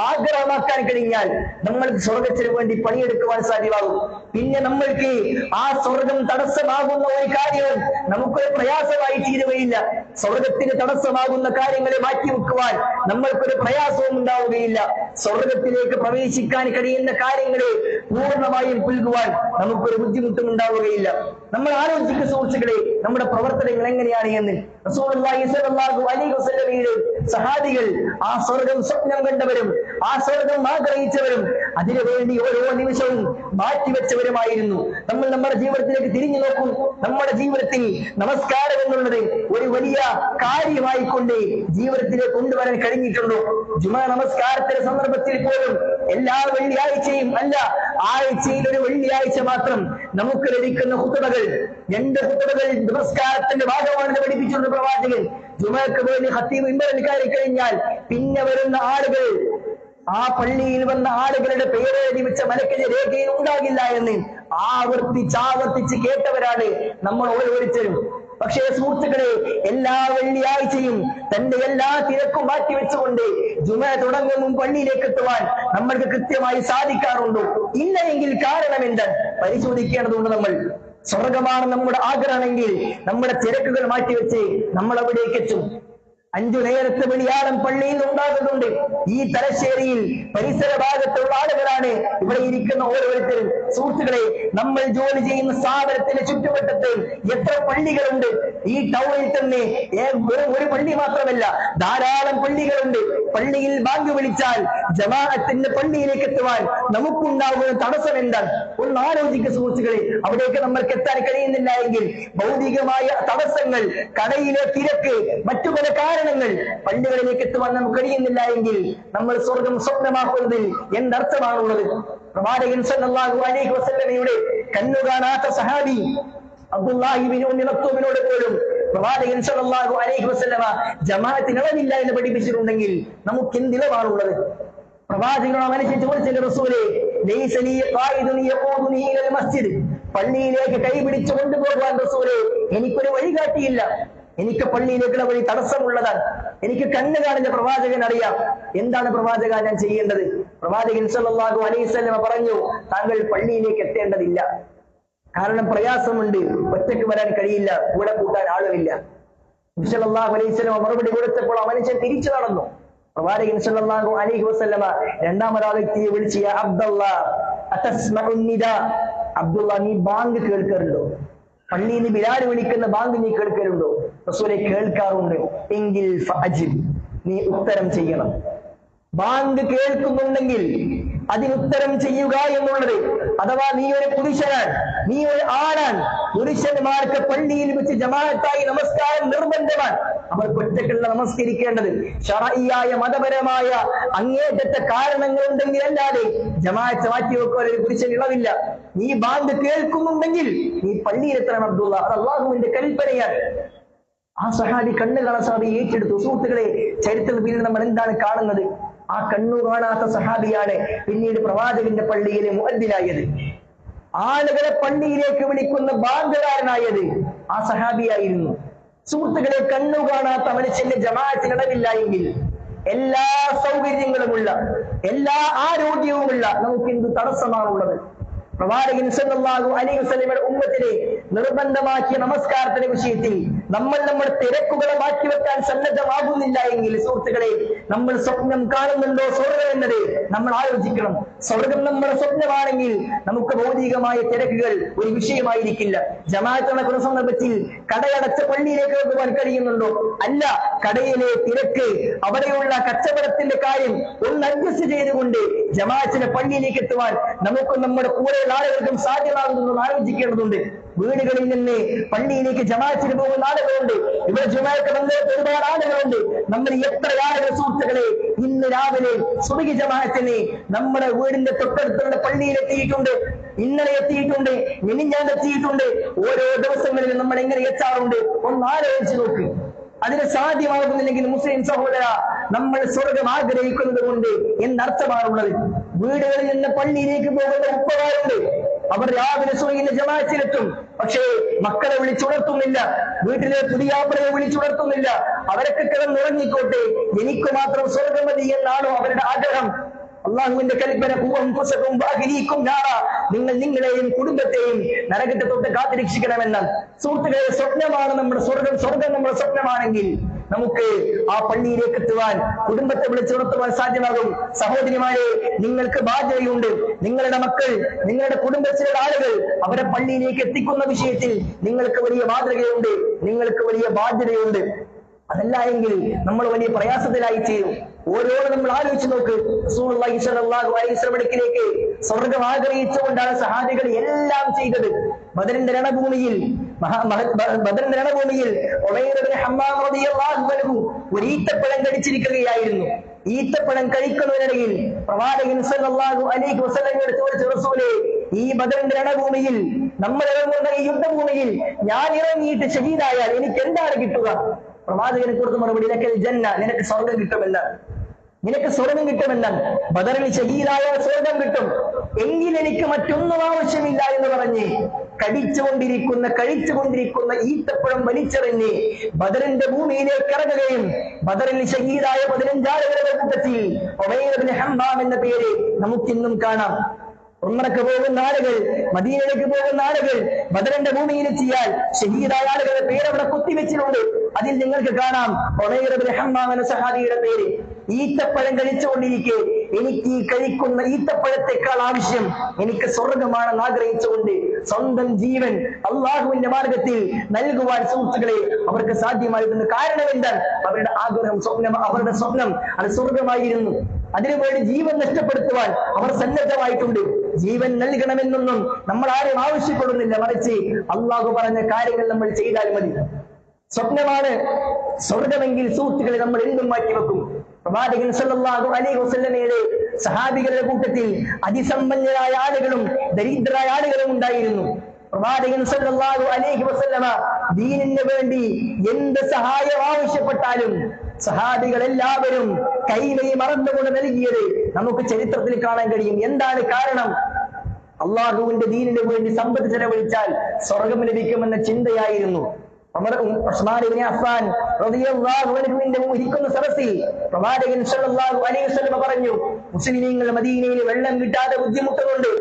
ആഗ്രഹമാക്കാൻ കഴിഞ്ഞാൽ നമ്മൾക്ക് സ്വർഗത്തിന് വേണ്ടി പണിയെടുക്കുവാൻ സാധ്യമാകും. പിന്നെ നമ്മൾക്ക് ആ സ്വർഗം തടസ്സമാകുന്ന ഒരു കാര്യവും നമുക്കൊരു പ്രയാസമായി തീരുകയില്ല. സ്വർഗത്തിന് തടസ്സമാകുന്ന കാര്യങ്ങളെ മാറ്റിവെക്കുവാൻ നമ്മൾക്കൊരു പ്രയാസവും ഉണ്ടാവുകയില്ല. സ്വർഗത്തിലേക്ക് പ്രവേശിക്കാൻ കഴിയുന്ന കാര്യങ്ങളെ പൂർണ്ണമായും പുൽകുവാൻ നമുക്കൊരു ബുദ്ധിമുട്ടും ഉണ്ടാവുകയില്ല. നമ്മൾ ആലോചിക്കുന്ന സുഹൃത്തുക്കളെ, നമ്മുടെ പ്രവർത്തനങ്ങൾ എങ്ങനെയാണ് എന്ന്. റസൂലുള്ളാഹി സ്വല്ലല്ലാഹു അലൈഹി വസല്ലമയുടെ സഹാബികൾ ആ സ്വർഗം സ്വപ്നം കണ്ടവരും ആ സ്വർഗം ആഗ്രഹിച്ചവരും അതിനുവേണ്ടി ഓരോ നിമിഷവും മാറ്റിവെച്ചവരുമായിരുന്നു. നമ്മൾ നമ്മുടെ ജീവിതത്തിലേക്ക് തിരിഞ്ഞു നോക്കും. നമ്മുടെ ജീവിതത്തിൽ നമസ്കാരം എന്നുള്ളത് ഒരു വലിയ കാര്യമായിക്കൊണ്ട് ജീവിതത്തിലേക്ക് കൊണ്ടുവരാൻ കഴിഞ്ഞിട്ടുണ്ടോ? ജുമാ നമസ്കാരത്തിന്റെ സന്ദർഭത്തിൽ പോലും എല്ലാ വെള്ളിയാഴ്ചയും അല്ല, ആഴ്ചയിൽ ഒരു വെള്ളിയാഴ്ച മാത്രം നമുക്ക് ലഭിക്കുന്ന ഖുതുബകൾ, 2 ഖുതുബകൾ നമസ്കാരത്തിന്റെ ഭാഗമാണെന്ന് പഠിപ്പിച്ചിട്ടുണ്ട് പ്രവാചകൻ. ജുമഅക്ക് വേണ്ടി ഖത്തീബ് മിമ്പറിൽ കയറി കഴിഞ്ഞാൽ പിന്നെ വരുന്ന ആളുകൾ, ആ പള്ളിയിൽ വന്ന ആളുകളുടെ പേര് എഴുതി വെച്ച മലക്കിന്റെ രേഖയിൽ ഉണ്ടാകില്ല എന്ന് ആവർത്തിച്ച് കേട്ടവരാണ് നമ്മൾ ഓരോരുത്തരും. പക്ഷേ സുഹൃത്തുക്കളെ, എല്ലാ വെള്ളിയാഴ്ചയും തന്റെ എല്ലാ തിരക്കും മാറ്റിവെച്ചുകൊണ്ട് ജുമഅ തുടങ്ങും പള്ളിയിലേക്ക് എത്തുവാൻ നമ്മൾക്ക് കൃത്യമായി സാധിക്കാറുണ്ടോ? ഇല്ല എങ്കിൽ കാരണം എന്താണ് പരിശോധിക്കേണ്ടതുണ്ട്. നമ്മൾ സ്വർഗമാണ് നമ്മുടെ ആഗ്രഹമെങ്കിൽ നമ്മുടെ തിരക്കുകൾ മാറ്റിവെച്ച് നമ്മൾ അവിടേക്ക് എത്തും. 5 നേരത്തെ വെളിയാളം പള്ളിയിൽ ഉണ്ടാകുന്നുണ്ട്. ഈ തലശ്ശേരിയിൽ പരിസര ഭാഗത്തുള്ള ആളുകളാണ് ഇവിടെ ഇരിക്കുന്ന ഓരോരുത്തരും. സുഹൃത്തുക്കളെ, നമ്മൾ ജോലി ചെയ്യുന്ന സ്ഥാപനത്തിന്റെ ചുറ്റുവട്ടത്ത് എത്ര പള്ളികളുണ്ട്? ഈ ടൗണിൽ തന്നെ ഒരു പള്ളി മാത്രമല്ല, ധാരാളം പള്ളികളുണ്ട്. പള്ളിയിൽ ബാങ്ക് വിളിച്ചാൽ ജമാഅത്തിന്റെ പള്ളിയിലേക്ക് എത്തുവാൻ നമുക്കുണ്ടാകുന്ന തടസ്സം എന്താണ്? ഒന്ന് ആലോചിക്കുക സുഹൃത്തുക്കളെ. അവിടേക്ക് നമ്മൾക്ക് എത്താൻ കഴിയുന്നില്ല എങ്കിൽ ഭൗതികമായ തടസ്സങ്ങൾ, കടയിലെ തിരക്ക്, മറ്റു പല കാരണങ്ങൾ, പള്ളികളിലേക്ക് എത്തുവാൻ നമുക്ക് കഴിയുന്നില്ല എങ്കിൽ നമ്മൾ സ്വർഗം സ്വപ്നമാക്കുന്നതിൽ എന്തർത്ഥമാണുള്ളത്? പ്രവാചകൻ സല്ലല്ലാഹു അലൈഹി വസല്ലമയുടെ കണ്ണു കാണാത്ത സഹാബി അബ്ദുല്ലാഹി ഇബ്നു ഉമ്മി മക്തൂമിനോട് പോലും പ്രവാചകൻ സല്ലല്ലാഹു അലൈഹി വസല്ലമ ജമാഅത്തിന് ഇളവില്ല എന്ന് പഠിപ്പിച്ചിട്ടുണ്ടെങ്കിൽ നമുക്ക് എന്തിലമാണുള്ളത്? പ്രവാചകനോട് മനുഷ്യൻ ചോദിച്ചത്, റസൂലേ ലൈസ ലീ ഖായിദുൻ യഖൂദുനി ഇലൽ മസ്ജിദ്, പള്ളിയിലേക്ക് കൈപിടിച്ചു കൊണ്ടുപോകാൻ റസൂലേ എനിക്കൊരു വഴികാട്ടിയില്ല. എനിക്ക് പള്ളിയിലേക്കുള്ള വഴി തടസ്സമുള്ളതാണ്. എനിക്ക് കണ്ണ് കാണുന്ന പ്രവാചകൻ അറിയാം. എന്താണ് പ്രവാചക ഞാൻ ചെയ്യേണ്ടത്? പ്രവാചകൻ സല്ലല്ലാഹു അലൈഹി വസല്ലം പറഞ്ഞു, താങ്കൾ പള്ളിയിലേക്ക് എത്തേണ്ടതില്ല. കാരണം പ്രയാസമുണ്ട്, ഒറ്റയ്ക്ക് വരാൻ കഴിയില്ല, കൂടെ കൂട്ടാൻ ആളുമില്ല. നബി സല്ലല്ലാഹു അലൈഹി വസല്ലമ മറുപടി കൊടുത്തപ്പോൾ ആ മനുഷ്യൻ തിരിച്ചു നടന്നു. പ്രവാചകൻ സല്ലല്ലാഹു അലൈഹി വസല്ലമ രണ്ടാമതാ വ്യക്തിയെ വിളിച്ച്, യാ അബ്ദുല്ലാഹ് അതസ്മഉ നിദാ, അബ്ദുല്ലാഹ് നീ ബാങ്ക് കേൾക്കാറുണ്ടോ? പള്ളിയിൽ നിന്ന് ബിലാൽ വിളിക്കുന്ന ബാങ്ക് നീ കേൾക്കാറുണ്ടോ? റസൂലേ കേൾക്കാറുണ്ട്. എങ്കിൽ ഫഅജിബ്, നീ ഉത്തരം ചെയ്യണം. ബാങ്ക് കേൾക്കുന്നുണ്ടെങ്കിൽ അതിനുത്തരം ചെയ്യുക എന്നുള്ളത്, അഥവാ നീ ഒരു പുരുഷനാണ്, നീ ഒരു ആണാണ്, പുരുഷന്മാർക്ക് പള്ളിയിൽ വെച്ച് ജമാഅത്തായി നമസ്കാരം നിർബന്ധമാണ്. അവർ ഒറ്റയ്ക്കല്ല നമസ്കരിക്കേണ്ടത്. ശർഈയായ മതപരമായ അങ്ങേറ്റത്തെ കാരണങ്ങൾ ഉണ്ടെങ്കിൽ അല്ലാതെ ജമാഅത്ത് മാറ്റിവെക്കാൻ ഒരു പുരുഷൻ ഇളവില്ല. നീ ബാങ്ക് കേൾക്കുന്നുണ്ടെങ്കിൽ നീ പള്ളിയിലെത്തണം അബ്ദുള്ള, അത് അല്ലാഹുവിന്റെ കൽപ്പനയാണ്. ആ സഹാബി കണ്ണു കാണാൻ സാബി ഏറ്റെടുത്തു. സുഹൃത്തുക്കളെ, ചരിത്രത്തിൽ നമ്മൾ എന്താണ് കാണുന്നത്? ആ കണ്ണു കാണാത്ത സഹാബിയാണ് പിന്നീട് പ്രവാചകന്റെ പള്ളിയിലെ മുഅദ്ദിനായത്. ആളുകളെ പള്ളിയിലേക്ക് വിളിക്കുന്ന ബാങ്കുകാരനായത് ആ സഹാബിയായിരുന്നു. സുഹൃത്തുക്കളെ, കണ്ണു കാണാത്ത മനുഷ്യന്റെ ജമാഅത്തിനിടമില്ല എങ്കിൽ എല്ലാ സൗകര്യങ്ങളുമുള്ള, എല്ലാ ആരോഗ്യവുമുള്ള നമുക്ക് എന്ത് തടസ്സമാണുള്ളത്? പ്രവാചകൻ സല്ലല്ലാഹു അലൈഹി വസല്ലമയുടെ ഉമ്മത്തിനെ നിർബന്ധമാക്കിയ നമസ്കാരത്തിന്റെ വിഷയത്തിൽ നമ്മുടെ തിരക്കുകളെ മാറ്റിവെക്കാൻ സന്നദ്ധമാകുന്നില്ല എങ്കിൽ സുഹൃത്തുക്കളെ, നമ്മൾ സ്വപ്നം കാണുന്നുണ്ടോ സ്വർഗം എന്നത് നമ്മൾ ആലോചിക്കണം. സ്വർഗം നമ്മുടെ സ്വപ്നമാണെങ്കിൽ നമുക്ക് ഭൗതികമായ തിരക്കുകൾ ഒരു വിഷയമായിരിക്കില്ല. ജമാഅത്ത് നടക്കുന്ന സന്ദർഭത്തിൽ കടയടച്ച പള്ളിയിലേക്ക് പോകാൻ കഴിയുന്നുണ്ടോ? അല്ല. കടയിലെ തിരക്ക്, അവിടെയുള്ള കച്ചവടത്തിന്റെ കാര്യം ഒന്ന് അഡ്ജസ്റ്റ് ചെയ്തുകൊണ്ട് ജമാഅത്തിന്റെ പള്ളിയിലേക്ക് എത്തുവാൻ നമുക്ക് നമ്മുടെ കൂടെ ആളുകൾക്കും സാധ്യമാകുന്നു ആലോചിക്കേണ്ടതുണ്ട്. വീടുകളിൽ നിന്ന് പള്ളിയിലേക്ക് ജമാഅത്തിന് പോകുന്ന ആളുകളുണ്ട്. ഇവിടെ ജുമാഅത്ത് ബന്ധപ്പെട്ട ഒരുപാട് ആളുകളുണ്ട്. നമ്മൾ എത്ര ആളുകൾ സുഹൃത്തുക്കളെ ഇന്ന് രാവിലെ സുബഹി ജമാഅത്തിന് നമ്മുടെ വീടിന്റെ തൊട്ടടുത്തുള്ള പള്ളിയിൽ എത്തിയിട്ടുണ്ട്, ഇന്നലെ എത്തിയിട്ടുണ്ട്, മിനിഞ്ഞാന്ന് എത്തിയിട്ടുണ്ട്. ഓരോ ദിവസങ്ങളിലും നമ്മൾ എങ്ങനെ എത്താറുണ്ട് ഒന്ന് ആലോചിച്ച് നോക്ക്. അതിന് സാധ്യമാകുന്നില്ലെങ്കിൽ മുസ്ലിം സഹോദര, നമ്മൾ സ്വർഗം ആഗ്രഹിക്കുന്നത് കൊണ്ട് എന്നർത്ഥമാണുള്ളത്. വീടുകളിൽ നിന്ന് പള്ളിയിലേക്ക് പോകുന്ന ഉപ്പമാരുണ്ട്. അവർ രാവിലെ സുബഹിന്റെ ജമാഅത്തിലെത്തും, പക്ഷേ മക്കളെ വിളിച്ചുണർത്തുന്നില്ല, വീട്ടിലെ പുതിയാപ്പളയെ വിളിച്ചുണർത്തുന്നില്ല. അവരൊക്കെ കിടന്നുറങ്ങിക്കോട്ടെ, എനിക്ക് മാത്രം സ്വർഗം മതി എന്നാണോ അവരുടെ ആഗ്രഹം? അള്ളാഹുവിന്റെ കൽപ്പന, നിങ്ങൾ നിങ്ങളെയും കുടുംബത്തെയും നരകത്തെ തൊട്ട് കാത്തിരക്ഷിക്കണമെന്നാണ്. സുഹൃത്തുക്കളെ, സ്വപ്നമാണ് നമ്മുടെ സ്വർഗം. സ്വർഗം നമ്മുടെ സ്വപ്നമാണെങ്കിൽ നമുക്ക് ആ പള്ളിയിലേക്ക് എത്തുവാൻ, കുടുംബത്തെ വിളിച്ചുണർത്തുവാൻ സാധ്യമാകും. സഹോദരിമാരെ, നിങ്ങൾക്ക് ബാധ്യതയുണ്ട്. നിങ്ങളുടെ മക്കൾ, നിങ്ങളുടെ കുടുംബത്തിലെ ആളുകൾ അവരെ പള്ളിയിലേക്ക് എത്തിക്കുന്ന വിഷയത്തിൽ നിങ്ങൾക്ക് വലിയ മാതൃകയുണ്ട്, നിങ്ങൾക്ക് വലിയ ബാധ്യതയുണ്ട്. അതല്ല എങ്കിൽ നമ്മൾ വലിയ പ്രയാസത്തിലായി തീരും. ഓരോന്നും നമ്മൾ ആലോചിച്ച് നോക്ക്. റസൂലുള്ളാഹി സ്വല്ലല്ലാഹു അലൈഹി വസല്ലമയിലേക്ക് സ്വർഗം ആഗ്രഹിച്ചുകൊണ്ടാണ് സഹാബികൾ എല്ലാം ചെയ്തത്. ബദറിന്റെ രണഭൂമിയിൽ ഉമൈർ ഇബ്നു ഹമ്മാം റളിയല്ലാഹു അൻഹു ഒരു ഈത്തപ്പഴം കഴിച്ചിരിക്കുകയായിരുന്നു. ഈത്തപ്പഴം കഴിക്കുന്നതിനിടയിൽ പ്രവാചകൻ സല്ലല്ലാഹു അലൈഹി വസല്ലമയോട് ചോദിച്ചു, റസൂലേ, ഈ ബദറിന്റെ രണഭൂമിയിൽ, നമ്മൾ ഇറങ്ങുന്ന ഈ യുദ്ധഭൂമിയിൽ ഞാൻ ഇറങ്ങിയിട്ട് ഷഹീദായാൽ എനിക്ക് എന്താണ് കിട്ടുക? പ്രവാചകനെ കൊടുത്ത മറുപടി, ലക്കൽ ജന്ന, നിനക്ക് സ്വർഗം കിട്ടുമെന്നാണ്. നിനക്ക് സ്വർഗം കിട്ടുമെന്നാണ്. ബദറിൽ ഷഹീദായാൽ സ്വർഗം കിട്ടും, എങ്കിൽ എനിക്ക് മറ്റൊന്നും ആവശ്യമില്ല എന്ന് പറഞ്ഞ് കഴിച്ചുകൊണ്ടിരിക്കുന്ന ഈത്തപ്പഴം വലിച്ചെറിഞ്ഞ് ബദറിന്റെ ഭൂമിയിലേക്ക് ഇറങ്ങുകയും ബദറിൽ ഷഹീദായ 15 ആളുകളുടെ കൂട്ടത്തിൽ ഉമൈർ ഇബ്നു ഹമ്മാം എന്ന പേര് നമുക്കിന്നും കാണാം. ഉംറക്ക് പോകുന്ന ആളുകൾ, മദീനയിലേക്ക് പോകുന്ന ആളുകൾ ബദറിന്റെ ഭൂമിയിലെത്തിയാൽ ഷഹീദായ ആളുകളുടെ പേര് അവിടെ കുത്തിവെച്ചിട്ടുണ്ട്. അതിൽ നിങ്ങൾക്ക് കാണാം ഉമൈർ ഇബ്നു ഹമ്മാം എന്ന സഹാബിയുടെ പേര്. ഈത്തപ്പഴം കഴിച്ചുകൊണ്ടിരിക്കെ എനിക്ക് ഈ കഴിക്കുന്ന ഈത്തപ്പഴത്തെക്കാൾ ആവശ്യം എനിക്ക് സ്വർഗമാണെന്ന് ആഗ്രഹിച്ചുകൊണ്ട് സ്വന്തം ജീവൻ അള്ളാഹുവിന്റെ മാർഗത്തിൽ നൽകുവാൻ സുഹൃത്തുക്കളെ അവർക്ക് സാധ്യമായിരുന്നു. കാരണം എന്താണ്? അവരുടെ ആഗ്രഹം, അവരുടെ സ്വപ്നം അത് സ്വർഗമായിരുന്നു. അതിനുവേണ്ടി ജീവൻ നഷ്ടപ്പെടുത്തുവാൻ അവർ സന്നദ്ധമായിട്ടുണ്ട്. ജീവൻ നൽകണമെന്നൊന്നും നമ്മൾ ആരും ആവശ്യപ്പെടുന്നില്ല, മറിച്ച് അള്ളാഹു പറഞ്ഞ കാര്യങ്ങൾ നമ്മൾ ചെയ്താൽ മതി. സ്വപ്നമാണ് സ്വർഗമെങ്കിൽ സുഹൃത്തുക്കളെ നമ്മൾ എന്തും മാറ്റിവെക്കും. പ്രവാചകൻ സല്ലല്ലാഹു അലൈഹി വസല്ലമയുടെ സഹാബികളുടെ കൂട്ടത്തിൽ അതിസമ്പന്നരായ ആളുകളും ദരിദ്രരായ ആളുകളും ഉണ്ടായിരുന്നു. പ്രവാചകൻ സല്ലല്ലാഹു അലൈഹി വസല്ലമ ദീനിന് വേണ്ടി എന്ത് സഹായം ആവശ്യപ്പെട്ടാലും സഹാബികൾ എല്ലാവരും കൈവൈ മറന്നുകൊണ്ട് നൽകിയത് നമുക്ക് ചരിത്രത്തിൽ കാണാൻ കഴിയും. എന്താണ് കാരണം? അള്ളാഹുവിന്റെ ദീനിന് വേണ്ടി സമ്പത്ത് ചെലവഴിച്ചാൽ സ്വർഗം ലഭിക്കുമെന്ന ചിന്തയായിരുന്നു. ഉസ്മാൻ ഇബ്നു അഫ്ഫാൻ റളിയല്ലാഹു അൻഹുവിന്റെ ഇരിക്കുന്ന സദസ്സിൽ പ്രവാചകൻ സല്ലല്ലാഹു അലൈഹി വസല്ലം പറഞ്ഞു, മുസ്ലിമീങ്ങൾ മദീനയിൽ വെള്ളം കിട്ടാതെ ബുദ്ധിമുട്ടുന്നുണ്ട്.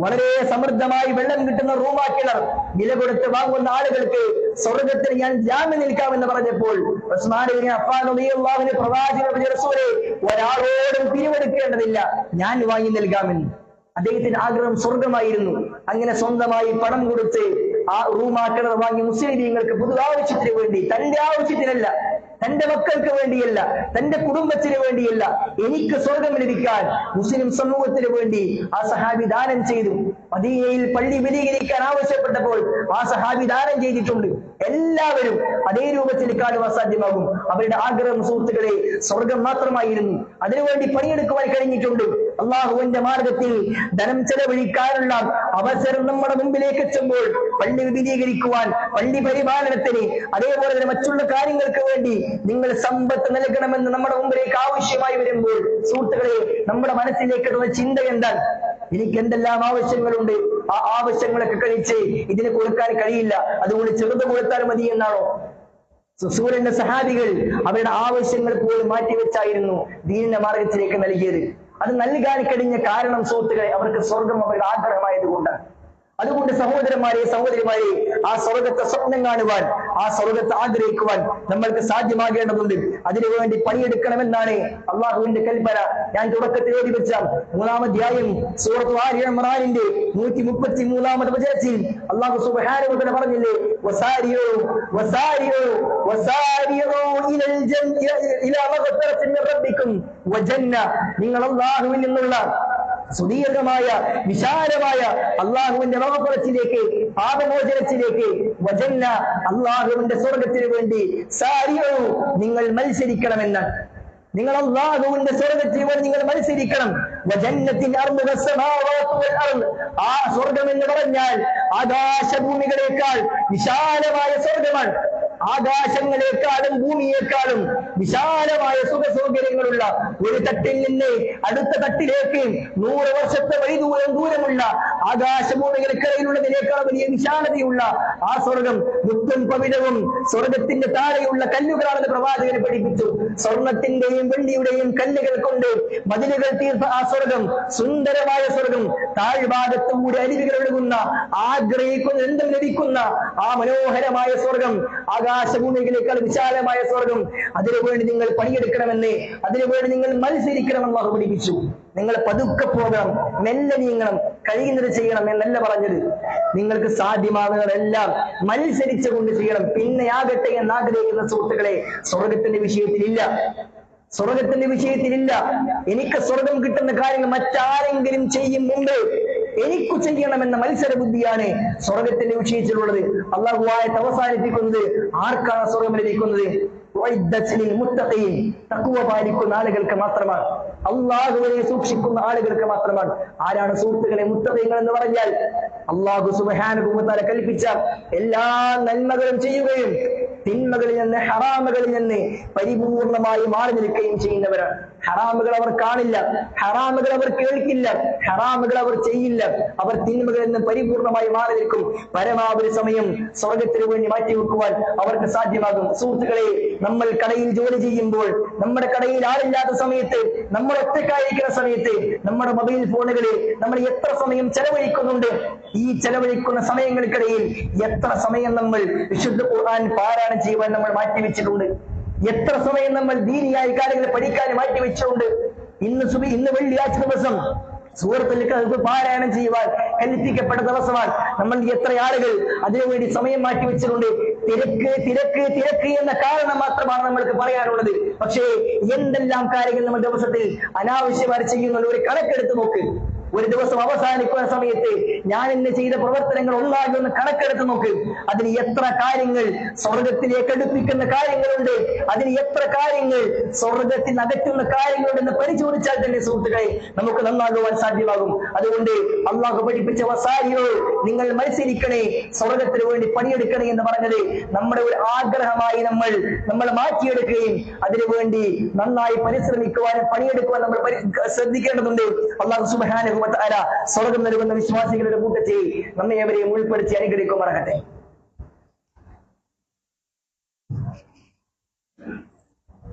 വളരെ സമൃദ്ധമായി വെള്ളം കിട്ടുന്ന റൂമാ കിണർ വില കൊടുത്ത് വാങ്ങുന്ന ആളുകൾക്ക് സ്വർഗത്തിൽ ഞാൻ ജാമ്യം നിൽക്കാമെന്ന് പറഞ്ഞപ്പോൾ ഉസ്മാൻ ഇബ്നു അഫ്ഫാൻ റളിയല്ലാഹു അൻഹു പ്രവാചകൻ റസൂലേ, ഒരാളോടും പിരിവെടുക്കേണ്ടതില്ല, ഞാൻ വാങ്ങി നൽകാമെന്ന്. അദ്ദേഹത്തിന്റെ ആഗ്രഹം സ്വർഗമായിരുന്നു. അങ്ങനെ സ്വന്തമായി പണം കൊടുത്ത് ആ റൂമാ കിണർ വാങ്ങി മുസ്ലിമീങ്ങൾക്ക് പൊതു ആവശ്യത്തിന് വേണ്ടി, തന്റെ ആവശ്യത്തിനല്ല, തന്റെ മക്കൾക്ക് വേണ്ടിയല്ല, തന്റെ കുടുംബത്തിന് വേണ്ടിയല്ല, എനിക്ക് സ്വർഗം ലഭിക്കാൻ മുസ്ലിം സമൂഹത്തിന് വേണ്ടി ആ സഹാബി ദാനം ചെയ്തു. മദീനയിൽ പള്ളി വിപുലീകരിക്കാൻ ആവശ്യപ്പെട്ടപ്പോൾ ആ സഹാബി ദാനം ചെയ്തിട്ടുണ്ട്. എല്ലാവരും അതേ രൂപത്തിൽ കാണുവാൻ സാധ്യമാകും. അവരുടെ ആഗ്രഹം സുഹൃത്തുക്കളെ സ്വർഗം മാത്രമായിരുന്നു. അതിനുവേണ്ടി പണിയെടുക്കുവാൻ കഴിഞ്ഞിട്ടുണ്ട്. അള്ളാഹുവിന്റെ മാർഗത്തിൽ ധനം ചെലവഴിക്കാനുള്ള അവസരം നമ്മുടെ മുമ്പിലേക്ക് എത്തുമ്പോൾ പള്ളി വിപുലീകരിക്കുവാൻ, പള്ളി പരിപാലനത്തിന്, അതേപോലെ തന്നെ മറ്റുള്ള കാര്യങ്ങൾക്ക് വേണ്ടി നിങ്ങൾ സമ്പത്ത് നൽകണമെന്ന് നമ്മുടെ മുമ്പിലേക്ക് ആവശ്യമായി വരുമ്പോൾ സുഹൃത്തുക്കളെ, നമ്മുടെ മനസ്സിലേക്ക് ഇടുന്ന ചിന്ത എന്താണ്? എനിക്ക് എന്തെല്ലാം ആവശ്യങ്ങളുണ്ട്, ആ ആവശ്യങ്ങളൊക്കെ കഴിച്ച് ഇതിന് കൊടുക്കാൻ കഴിയില്ല, അതുകൊണ്ട് ചെറുത് കൊടുത്താൽ മതി എന്നാണോ? സൂര്യന്റെ സഹാബികൾ അവരുടെ ആവശ്യങ്ങൾ പോലും മാറ്റിവെച്ചായിരുന്നു ദീനിന്റെ മാർഗത്തിലേക്ക് നൽകിയത്. അത് നൽകാൻ കഴിഞ്ഞ കാരണം സുഹൃത്തുക്കളെ, അവർക്ക് സ്വർഗം അവരുടെ ആഗ്രഹമായതുകൊണ്ടാണ്. അതുകൊണ്ട് സഹോദരന്മാരെ, സഹോദരിമാരെ, ആ സ്വർഗത്തെ സ്വപ്നം കാണുവാൻ, ആ സ്വർഗത്തെ ആഗ്രഹിക്കുവാൻ നമ്മൾക്ക് സാധ്യമാകേണ്ടതുണ്ട്. അതിനുവേണ്ടി പണിയെടുക്കണമെന്നാണ് അള്ളാഹുവിന്റെ കൽപ്പന. ഞാൻ തുടക്കത്തിൽ എഴുതി വെച്ച 3-ാം അധ്യായം സൂറത്ത് ആലി ഇംറാനിന്റെ 133-ാമത്തെ വചനത്തിൽ അള്ളാഹു സുബ്ഹാനഹു വ തആല പറഞ്ഞില്ലേ, വസാരിഉ വസാരിഉ വസാരിഉ ഇലാ മഗ്ഫിറത്തിൻ മിർ റബ്ബിക്കും വജന്ന. നിങ്ങൾ അള്ളാഹുവിൽ നിന്നുള്ള സുദീർഘമായ വിശാലമായ അള്ളാഹുവിന്റെ മഗ്ഫിറത്തിലേക്ക്, പാപമോചനത്തിലേക്ക്, വജന്ന അള്ളാഹുവിന്റെ സ്വർഗത്തിന് വേണ്ടി സാരിഉ നിങ്ങൾ മത്സരിക്കണമെന്നാണ്. നിങ്ങൾ അള്ളാഹുവിന്റെ സ്വർഗത്തിന് വേണ്ടി നിങ്ങൾ മത്സരിക്കണം. വജന്നത്തിൻ അർദുഹ അസ്സമാവാതു വൽ അർദ്. ആ സ്വർഗം എന്ന് പറഞ്ഞാൽ ആകാശഭൂമികളെക്കാൾ വിശാലമായ സ്വർഗമാണ്. ആകാശങ്ങളെക്കാളും ഭൂമിയെക്കാളും വിശാലമായ സുഖ സൗകര്യങ്ങളുള്ള ഒരു തട്ടിൽ നിന്ന് അടുത്ത തട്ടിലേക്ക് 100 വർഷത്തെ വഴി ദൂരമുള്ള ആകാശഭൂമികൾക്കിടയിലുള്ളതിനേക്കാൾ വലിയ വിശാലതയുള്ള ആ സ്വർഗം മുത്തും പവിഴവും സ്വർഗത്തിന്റെ താഴെയുള്ള കല്ലുകളാണെന്ന് പ്രവാചകനെ പഠിപ്പിച്ചു. സ്വർണത്തിന്റെയും വെള്ളിയുടെയും കല്ലുകൾ കൊണ്ട് മതിലുകൾ തീർത്ത ആ സ്വർഗം, സുന്ദരമായ സ്വർഗം, താഴ്ഭാഗത്തുകൂടി അരുവികൾ ഒഴുകുന്ന, ആഗ്രഹിക്കുന്ന എന്തും ലഭിക്കുന്ന ആ മനോഹരമായ സ്വർഗം, ആകാശഭൂമികളേക്കാൾ വിശാലമായ സ്വർഗം, അതിനുവേണ്ടി നിങ്ങൾ പണിയെടുക്കണമെന്ന്, അതിനുവേണ്ടി നിങ്ങൾ മത്സരിക്കണമെന്ന് അവർ പഠിപ്പിച്ചു. നിങ്ങൾ പതുക്കെ പോകണം, മെല്ലെ നീങ്ങണം, കഴിയുന്നത് ചെയ്യണം എന്നല്ല പറഞ്ഞത്. നിങ്ങൾക്ക് സാധ്യമാകുന്നതെല്ലാം മത്സരിച്ചുകൊണ്ട് ചെയ്യണം. പിന്നെ ആകട്ടെ എന്ന് ആഗ്രഹിക്കുന്ന സുഹൃത്തുക്കളെ സ്വർഗത്തിന്റെ വിഷയത്തിലില്ല, സ്വർഗത്തിന്റെ വിഷയത്തിലില്ല. എനിക്ക് സ്വർഗം കിട്ടുന്ന കാര്യങ്ങൾ മറ്റാരെങ്കിലും ചെയ്യും മുമ്പ് എനിക്ക് ചെയ്യണമെന്ന മത്സര ബുദ്ധിയാണ് സ്വർഗത്തിന്റെ വിഷയത്തിലുള്ളത്. അള്ളാഹു ആയത്ത് അവസാനിപ്പിക്കുന്നത് ആർക്കാണ് സ്വർഗം ലഭിക്കുന്നത്? തഖ്വ പാലിക്കുന്ന ആളുകൾക്ക് മാത്രമാണ്, അള്ളാഹുവിനെ സൂക്ഷിക്കുന്ന ആളുകൾക്ക് മാത്രമാണ്. ആരാണ് സുഹൃത്തുക്കളെ മുത്തഖീങ്ങൾ എന്ന് പറഞ്ഞാൽ? അള്ളാഹു സുബ്ഹാനഹു വ തആല കൽപ്പിച്ച എല്ലാ നന്മകളും ചെയ്യുകയും തിന്മകളിൽ നിന്ന്, ഹറാമുകളിൽ നിന്ന് പരിപൂർണമായി മാറി നിൽക്കുകയും ചെയ്യുന്നവരാണ്. ഹറാമുകൾ അവർ കാണില്ല, ഹറാമുകൾ അവർ കേൾക്കില്ല, ഹറാമുകൾ അവർ ചെയ്യില്ല. അവർ തിന്മകളിൽ നിന്ന് പരിപൂർണമായി മാറി നിൽക്കും. പരമാവധി സമയം സ്വർഗത്തിന് വേണ്ടി മാറ്റിവെക്കുവാൻ അവർക്ക് സാധ്യമാകും. സുഹൃത്തുക്കളെ, നമ്മൾ കടയിൽ ജോലി ചെയ്യുമ്പോൾ, നമ്മുടെ കടയിൽ ആളില്ലാത്ത സമയത്ത്, നമ്മൾ ഒറ്റക്കായിരിക്കുന്ന സമയത്ത് നമ്മുടെ മൊബൈൽ ഫോണുകളിൽ നമ്മൾ എത്ര സമയം ചെലവഴിക്കുന്നുണ്ട്? ഈ ചെലവഴിക്കുന്ന സമയങ്ങൾക്കിടയിൽ എത്ര സമയം നമ്മൾ വിശുദ്ധ ഖുർആൻ പാരായണം ചെയ്യുവാൻ നമ്മൾ മാറ്റിവെച്ചിട്ടുണ്ട്? എത്ര സമയം നമ്മൾ ദീനിയായ കാര്യങ്ങൾ പഠിക്കാൻ മാറ്റിവെച്ചിട്ടുണ്ട്? ഇന്ന് വെള്ളിയാഴ്ച ദിവസം സൂറത്തുൽ കഹ്ഫ് പാരായണം ചെയ്യുവാൻ കൽപ്പിക്കപ്പെട്ട ദിവസമാണ്. നമ്മൾ എത്ര ആളുകൾ അതിനുവേണ്ടി സമയം മാറ്റിവെച്ചിട്ടുണ്ട്? തിരക്ക് തിരക്ക് തിരക്ക് എന്ന കാരണം മാത്രമാണ് നമ്മൾക്ക് പറയാനുള്ളത്. പക്ഷേ എന്തെല്ലാം കാര്യങ്ങൾ നമ്മൾ ദിവസത്തിൽ അനാവശ്യമായി ചെയ്യുന്നുണ്ട്? ഒരു കണക്കെടുത്ത് നോക്ക്. ഒരു ദിവസം അവസാനിക്കുന്ന സമയത്ത് ഞാൻ ഇന്ന് ചെയ്ത പ്രവർത്തനങ്ങൾ ഒന്നാകെ ഒന്ന് കണക്കെടുത്ത് നോക്ക്. അതിന് എത്ര കാര്യങ്ങൾ സ്വർഗത്തിലേക്ക് അടുപ്പിക്കുന്ന കാര്യങ്ങളുണ്ട്, അതിന് എത്ര കാര്യങ്ങൾ സ്വർഗത്തിൽ അകറ്റുന്ന കാര്യങ്ങളുണ്ടെന്ന് പരിശോധിച്ചാൽ തന്നെ സുഹൃത്തുക്കളെ നമുക്ക് നന്നാകുവാൻ സാധ്യമാകും. അതുകൊണ്ട് അള്ളാഹു പഠിപ്പിച്ച വസാരിയോ, നിങ്ങൾ മത്സരിക്കണേ, സ്വർഗത്തിന് വേണ്ടി പണിയെടുക്കണേ എന്ന് പറഞ്ഞത് നമ്മുടെ ഒരു ആഗ്രഹമായി നമ്മൾ മാറ്റിയെടുക്കുകയും അതിനുവേണ്ടി നന്നായി പരിശ്രമിക്കുവാനും പണിയെടുക്കുവാൻ നമ്മൾ ശ്രദ്ധിക്കേണ്ടതുണ്ട്. അള്ളാഹു സുബ്ഹാനഹു വ തആല സ്വർഗം നൽകുന്ന വിശ്വാസികളുടെ കൂട്ടത്തിൽ നമ്മെ അവരെയും ഉൾപ്പെടുത്തി അനുഗ്രഹിക്കുമാറാകട്ടെ.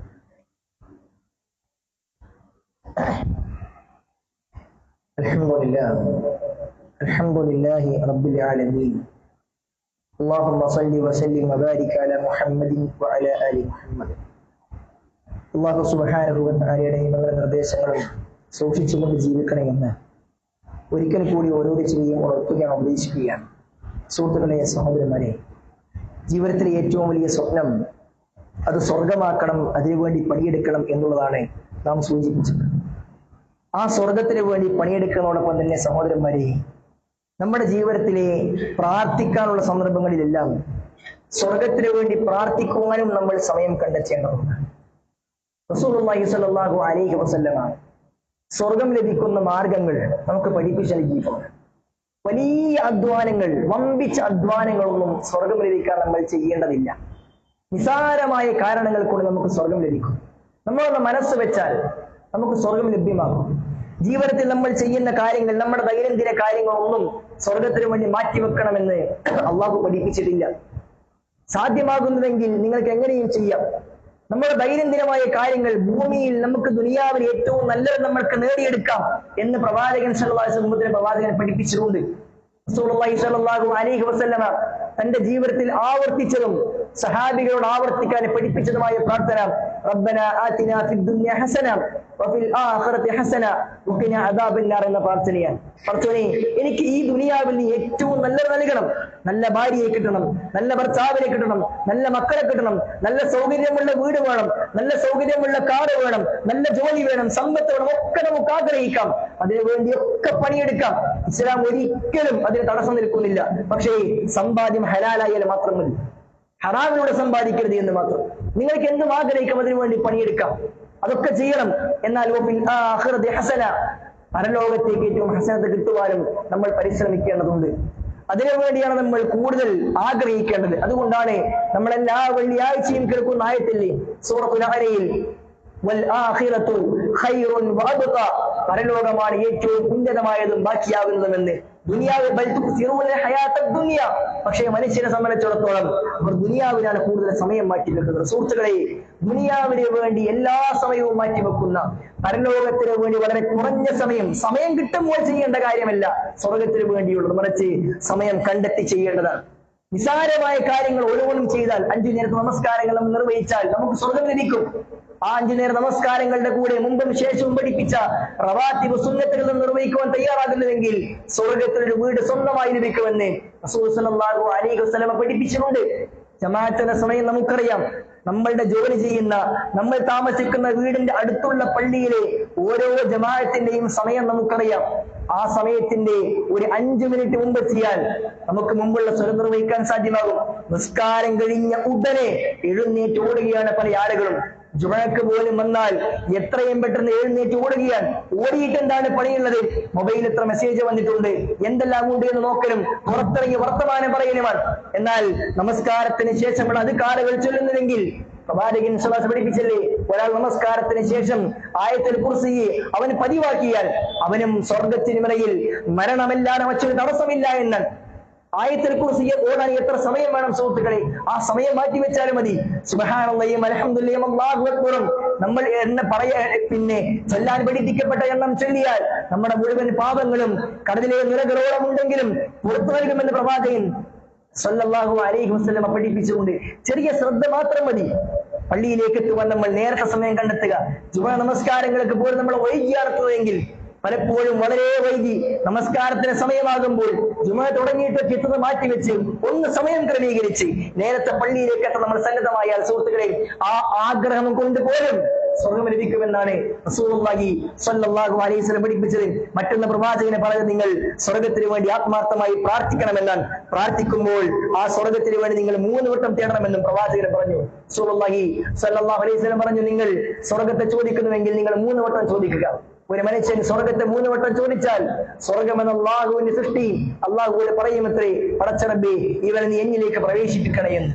അൽഹംദുലില്ലാഹ് അൽഹംദുലില്ലാഹി റബ്ബിൽ ആലമീൻ. അല്ലാഹുമ്മ സ്വല്ലി വസല്ലിം വബാരിക് അലാ മുഹമ്മദിൻ വഅലാ ആലി മുഹമ്മദ്. അല്ലാഹു സുബ്ഹാനഹു വ തആലയുടെ നിയമങ്ങളും നിർദ്ദേശങ്ങളും സൂക്ഷിച്ചുകൊണ്ട് ജീവിക്കണമെന്ന് ഒരിക്കൽ കൂടി ഓരോരുത്തരെയും ഉറപ്പിക്കാൻ ഉപദേശിക്കുകയാണ്. സുഹൃത്തുക്കളെ, സഹോദരന്മാരെ, ജീവിതത്തിലെ ഏറ്റവും വലിയ സ്വപ്നം അത് സ്വർഗമാക്കണം, അതിനുവേണ്ടി പണിയെടുക്കണം എന്നുള്ളതാണ് നാം സൂചിപ്പിച്ചത്. ആ സ്വർഗത്തിന് വേണ്ടി പണിയെടുക്കുന്നതോടൊപ്പം തന്നെ സഹോദരന്മാരെ, നമ്മുടെ ജീവിതത്തിലെ പ്രാർത്ഥിക്കാനുള്ള സന്ദർഭങ്ങളിലെല്ലാം സ്വർഗത്തിന് വേണ്ടി പ്രാർത്ഥിക്കുവാനും നമ്മൾ സമയം കണ്ടെത്തേണ്ടതുണ്ട്. റസൂലുള്ളാഹി സ്വല്ലല്ലാഹു അലൈഹി വസല്ലമ സ്വർഗം ലഭിക്കുന്ന മാർഗങ്ങൾ നമുക്ക് പഠിപ്പിച്ചു നൽകിയിട്ടുണ്ട്. വലിയ അധ്വാനങ്ങൾ, വമ്പിച്ച അധ്വാനങ്ങളൊന്നും സ്വർഗം ലഭിക്കാൻ നമ്മൾ ചെയ്യേണ്ടതില്ല. നിസാരമായ കാരണങ്ങൾ കൊണ്ട് നമുക്ക് സ്വർഗം ലഭിക്കും. നമ്മളൊന്ന് മനസ്സ് വെച്ചാൽ നമുക്ക് സ്വർഗം ലഭ്യമാകും. ജീവിതത്തിൽ നമ്മൾ ചെയ്യുന്ന കാര്യങ്ങൾ, നമ്മുടെ ദൈനംദിന കാര്യങ്ങളൊന്നും സ്വർഗത്തിന് വേണ്ടി മാറ്റിവെക്കണമെന്ന് അള്ളാഹു പഠിപ്പിച്ചിട്ടില്ല. സാധ്യമാകുന്നതെങ്കിൽ നിങ്ങൾക്ക് എങ്ങനെയും ചെയ്യാം. നമ്മുടെ ദൈനംദിനമായ കാര്യങ്ങൾ, ഭൂമിയിൽ നമുക്ക് ദുനിയാവിൽ ഏറ്റവും നല്ലത് നമ്മൾക്ക് നേടിയെടുക്കാം എന്ന് പ്രവാചകൻ സല്ലല്ലാഹു അലൈഹി വസല്ലം പ്രവാചകൻ പഠിപ്പിച്ചിട്ടുണ്ട്. റസൂലുള്ളാഹി സ്വല്ലല്ലാഹു അലൈഹി വസല്ലമ തന്റെ ജീവിതത്തിൽ ആവർത്തിച്ചതും സഹാബികളോട് ആവർത്തിക്കാൻ പഠിപ്പിച്ചതുമായ പ്രാർത്ഥന റബ്ബനാ ആതിനാ ഫിദ് ദുനിയ ഹസന വഫിൽ ആഖിറതി ഹസന വഖിനാ അദാബന്നാർ എന്ന പ്രാർത്ഥനയാണ്. പടച്ചോനെ, എനിക്ക് ഈ ദുനിയാവിൽ നീ ഏറ്റവും നല്ലത് നൽകണം. നല്ല ഭാര്യയെ കിട്ടണം, നല്ല ഭർത്താവിനെ കിട്ടണം, നല്ല മക്കളെ കിട്ടണം, നല്ല സൗകര്യമുള്ള വീട് വേണം, നല്ല സൗകര്യമുള്ള കാറ് വേണം, നല്ല ജോലി വേണം, സമ്പത്ത് വേണം, ഒക്കെ നമുക്ക് ആഗ്രഹിക്കാം. അതിനു വേണ്ടി ഒക്കെ പണിയെടുക്കാം. ഇസ്ലാം ഒരിക്കലും അതിന് തടസ്സം നിൽക്കുന്നില്ല. പക്ഷേ സമ്പാദ്യം ഹലാലായാൽ മാത്രം മതി, ഹറാമിലൂടെ സമ്പാദിക്കരുത് എന്ന് മാത്രം. നിങ്ങൾക്ക് എന്തും ആഗ്രഹിക്കാം, അതിനു വേണ്ടി പണിയെടുക്കാം, അതൊക്കെ ചെയ്യണം. എന്നാൽ പരലോകത്തേക്ക് ഏറ്റവും ഹസനത്ത് കിട്ടുവാനും നമ്മൾ പരിശ്രമിക്കേണ്ടതുണ്ട്. അതിനുവേണ്ടിയാണ് നമ്മൾ കൂടുതൽ ആഗ്രഹിക്കേണ്ടത്. അതുകൊണ്ടാണ് നമ്മൾ എല്ലാ വെള്ളിയാഴ്ചയും കേൾക്കുന്ന ആയത്തില്ലേ സൂറത്തുൽ അഅ്റാഫിൽ വൽആഖിറതു ഖൈറുൻ വഅബ്ഖ, പരലോകമാണ് ഏറ്റവും ഉന്നതമായതും ബാക്കിയാകുന്നതുമെന്ന്. ദുനിയാവിൽ ദുനിയ, പക്ഷേ മനുഷ്യനെ സംബന്ധിച്ചിടത്തോളം അവർ ദുനിയാവിനാണ് കൂടുതൽ സമയം മാറ്റിവെക്കുന്നത്. സുഹൃത്തുക്കളെ, ദുനിയാവിന് വേണ്ടി എല്ലാ സമയവും മാറ്റിവെക്കുന്ന, പരലോകത്തിന് വേണ്ടി വളരെ കുറഞ്ഞ സമയം കിട്ടുമ്പോൾ ചെയ്യേണ്ട കാര്യമല്ല സ്വർഗത്തിന് വേണ്ടിയുള്ളത്, മറിച്ച് സമയം കണ്ടെത്തി ചെയ്യേണ്ടതാണ്. നിസാരമായ കാര്യങ്ങൾ ഓരോന്നും ചെയ്താൽ, 5 നേരത്തെ നമസ്കാരങ്ങൾ നമ്മൾ നിർവഹിച്ചാൽ നമുക്ക് സ്വർഗം ലഭിക്കും. ആ 5 നേര നമസ്കാരങ്ങളുടെ കൂടെ മുമ്പും ശേഷവും പഠിപ്പിച്ച റവാത്തിബ് സുന്നത്തുകൾ നിർവഹിക്കുവാൻ തയ്യാറാകുന്നുവെങ്കിൽ സ്വർഗത്തിലൊരു വീട് സ്വന്തമായി ലഭിക്കുമെന്ന് റസൂൽ സല്ലല്ലാഹു അലൈഹി വസല്ലം പഠിപ്പിച്ചിട്ടുണ്ട്. ജമാഅത്തിന്റെ സമയം നമുക്കറിയാം. നമ്മളുടെ ജോലി ചെയ്യുന്ന, നമ്മൾ താമസിക്കുന്ന വീടിന്റെ അടുത്തുള്ള പള്ളിയിലെ ഓരോ ജമാഅത്തിന്റെയും സമയം നമുക്കറിയാം. ആ സമയത്തിന്റെ ഒരു 5 മിനിറ്റ് മുമ്പ് എത്തിയാൽ നമുക്ക് മുമ്പുള്ള സ്വരം നിർവഹിക്കാൻ സാധ്യമാകും. നിസ്കാരം കഴിഞ്ഞ ഉടനെ എഴുന്നേറ്റ് ഓടുകയാണ് പല ആളുകളും. ജുമഅക്ക് പോലും വന്നാൽ എത്രയും പെട്ടെന്ന് എഴുന്നേറ്റ് ഓടുകയാണ്. ഓടിയിട്ട് എന്താണ് പണിയുള്ളത്? മൊബൈലിൽ എത്ര മെസ്സേജ് വന്നിട്ടുണ്ട്, എന്തെല്ലാം ഉണ്ട് എന്ന് നോക്കലും പുറത്തിറങ്ങി വർത്തമാനം പറയലുമാണ്. എന്നാൽ നമസ്കാരത്തിന് ശേഷമുള്ള അദ്കാറുകൾ ചൊല്ലുന്നതെങ്കിൽ പ്രവാചകൻ സ്വല്ലല്ലാഹു അലൈഹി വസല്ലം പഠിപ്പിച്ചല്ലേ, ഒരാൾ നമസ്കാരത്തിന് ശേഷം ആയത്തുൽ കുർസി അവൻ പതിവാക്കിയാൽ അവനും സ്വർഗത്തിന് മുന്നിൽ മരണമല്ലാതെ മറ്റൊരു തടസ്സമില്ല എന്നാണ്. ആയത്തുൽ കുർസി ഓടാൻ എത്ര സമയം വേണം സുഹൃത്തുക്കളെ? ആ സമയം മാറ്റി വെച്ചാലും മതി. സുബ്ഹാനല്ലാഹും അൽഹംദുലില്ലാഹും അല്ലാഹു അക്ബറും നമ്മൾ പിന്നെ ചൊല്ലാൻ പഠിപ്പിക്കപ്പെട്ട എണ്ണം ചൊല്ലിയാൽ നമ്മുടെ മുഴുവൻ പാപങ്ങളും കടലിലെ നിരകളോളം ഉണ്ടെങ്കിലും പുറത്തു നൽകുമെന്ന് പ്രവാചകൻ സല്ലല്ലാഹു അലൈഹി വസല്ലം പഠിപ്പിച്ചുകൊണ്ട് ചെറിയ ശ്രദ്ധ മാത്രം മതി. പള്ളിയിലേക്ക് എത്തുവാൻ നമ്മൾ നേരത്തെ സമയം കണ്ടെത്തുക. ജുമുഅ നമസ്കാരങ്ങൾക്ക് പോലും നമ്മൾ വൈകിയാർത്തുവെങ്കിൽ, പലപ്പോഴും വളരെ വൈകി നമസ്കാരത്തിന് സമയമാകുമ്പോൾ ജുമുഅ തുടങ്ങിയിട്ടൊക്കെ എത്തുന്നത് മാറ്റിവെച്ച് ഒന്ന് സമയം ക്രമീകരിച്ച് നേരത്തെ പള്ളിയിലേക്ക് എത്താൻ നമ്മൾ സന്നദ്ധമായാൽ സുഹൃത്തുക്കളെ, ആ ആഗ്രഹം കൊണ്ട് പോലും സ്വർഗം ലഭിക്കുമെന്നാണ് റസൂലുള്ളാഹി സ്വല്ലല്ലാഹു അലൈഹി വസല്ലം പഠിപ്പിച്ചത്. മറ്റൊന്ന് പ്രവാചകനെ പറഞ്ഞത്, നിങ്ങൾ സ്വർഗത്തിന് വേണ്ടി ആത്മാർത്ഥമായി പ്രാർത്ഥിക്കണമെന്നാണ്. പ്രാർത്ഥിക്കുമ്പോൾ ആ സ്വർഗത്തിന് വേണ്ടി നിങ്ങൾ 3 വട്ടം തേടണമെന്നും പ്രവാചകൻ പറഞ്ഞു. റസൂലുള്ളാഹി സ്വല്ലല്ലാഹു അലൈഹി വസല്ലം പറഞ്ഞു, നിങ്ങൾ സ്വർഗത്തെ ചോദിക്കുന്നുവെങ്കിൽ നിങ്ങൾ 3 വട്ടം ചോദിക്കുക. ഒരു മനുഷ്യൻ സ്വർഗത്തെ 3 വട്ടം ചോദിച്ചാൽ സ്വർഗമെന്ന അള്ളാഹുവിന്റെ സൃഷ്ടി അള്ളാഹുവിനെ പറയുമത്രേ, പടച്ച റബ്ബേ, ഇവനെ നീ എന്നിലേക്ക് പ്രവേശിപ്പിക്കണേ എന്ന്.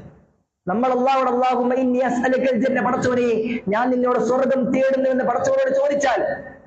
നമ്മൾ അള്ളാഹുവോട് അല്ലാഹുമ്മ ഇന്നി അസ്അലുക്കൽ ജന്ന, പടച്ചവനെ ഞാൻ നിന്നോട് സ്വർഗം തേടുന്നു എന്ന് പടച്ചവനോട് ചോദിച്ചാൽ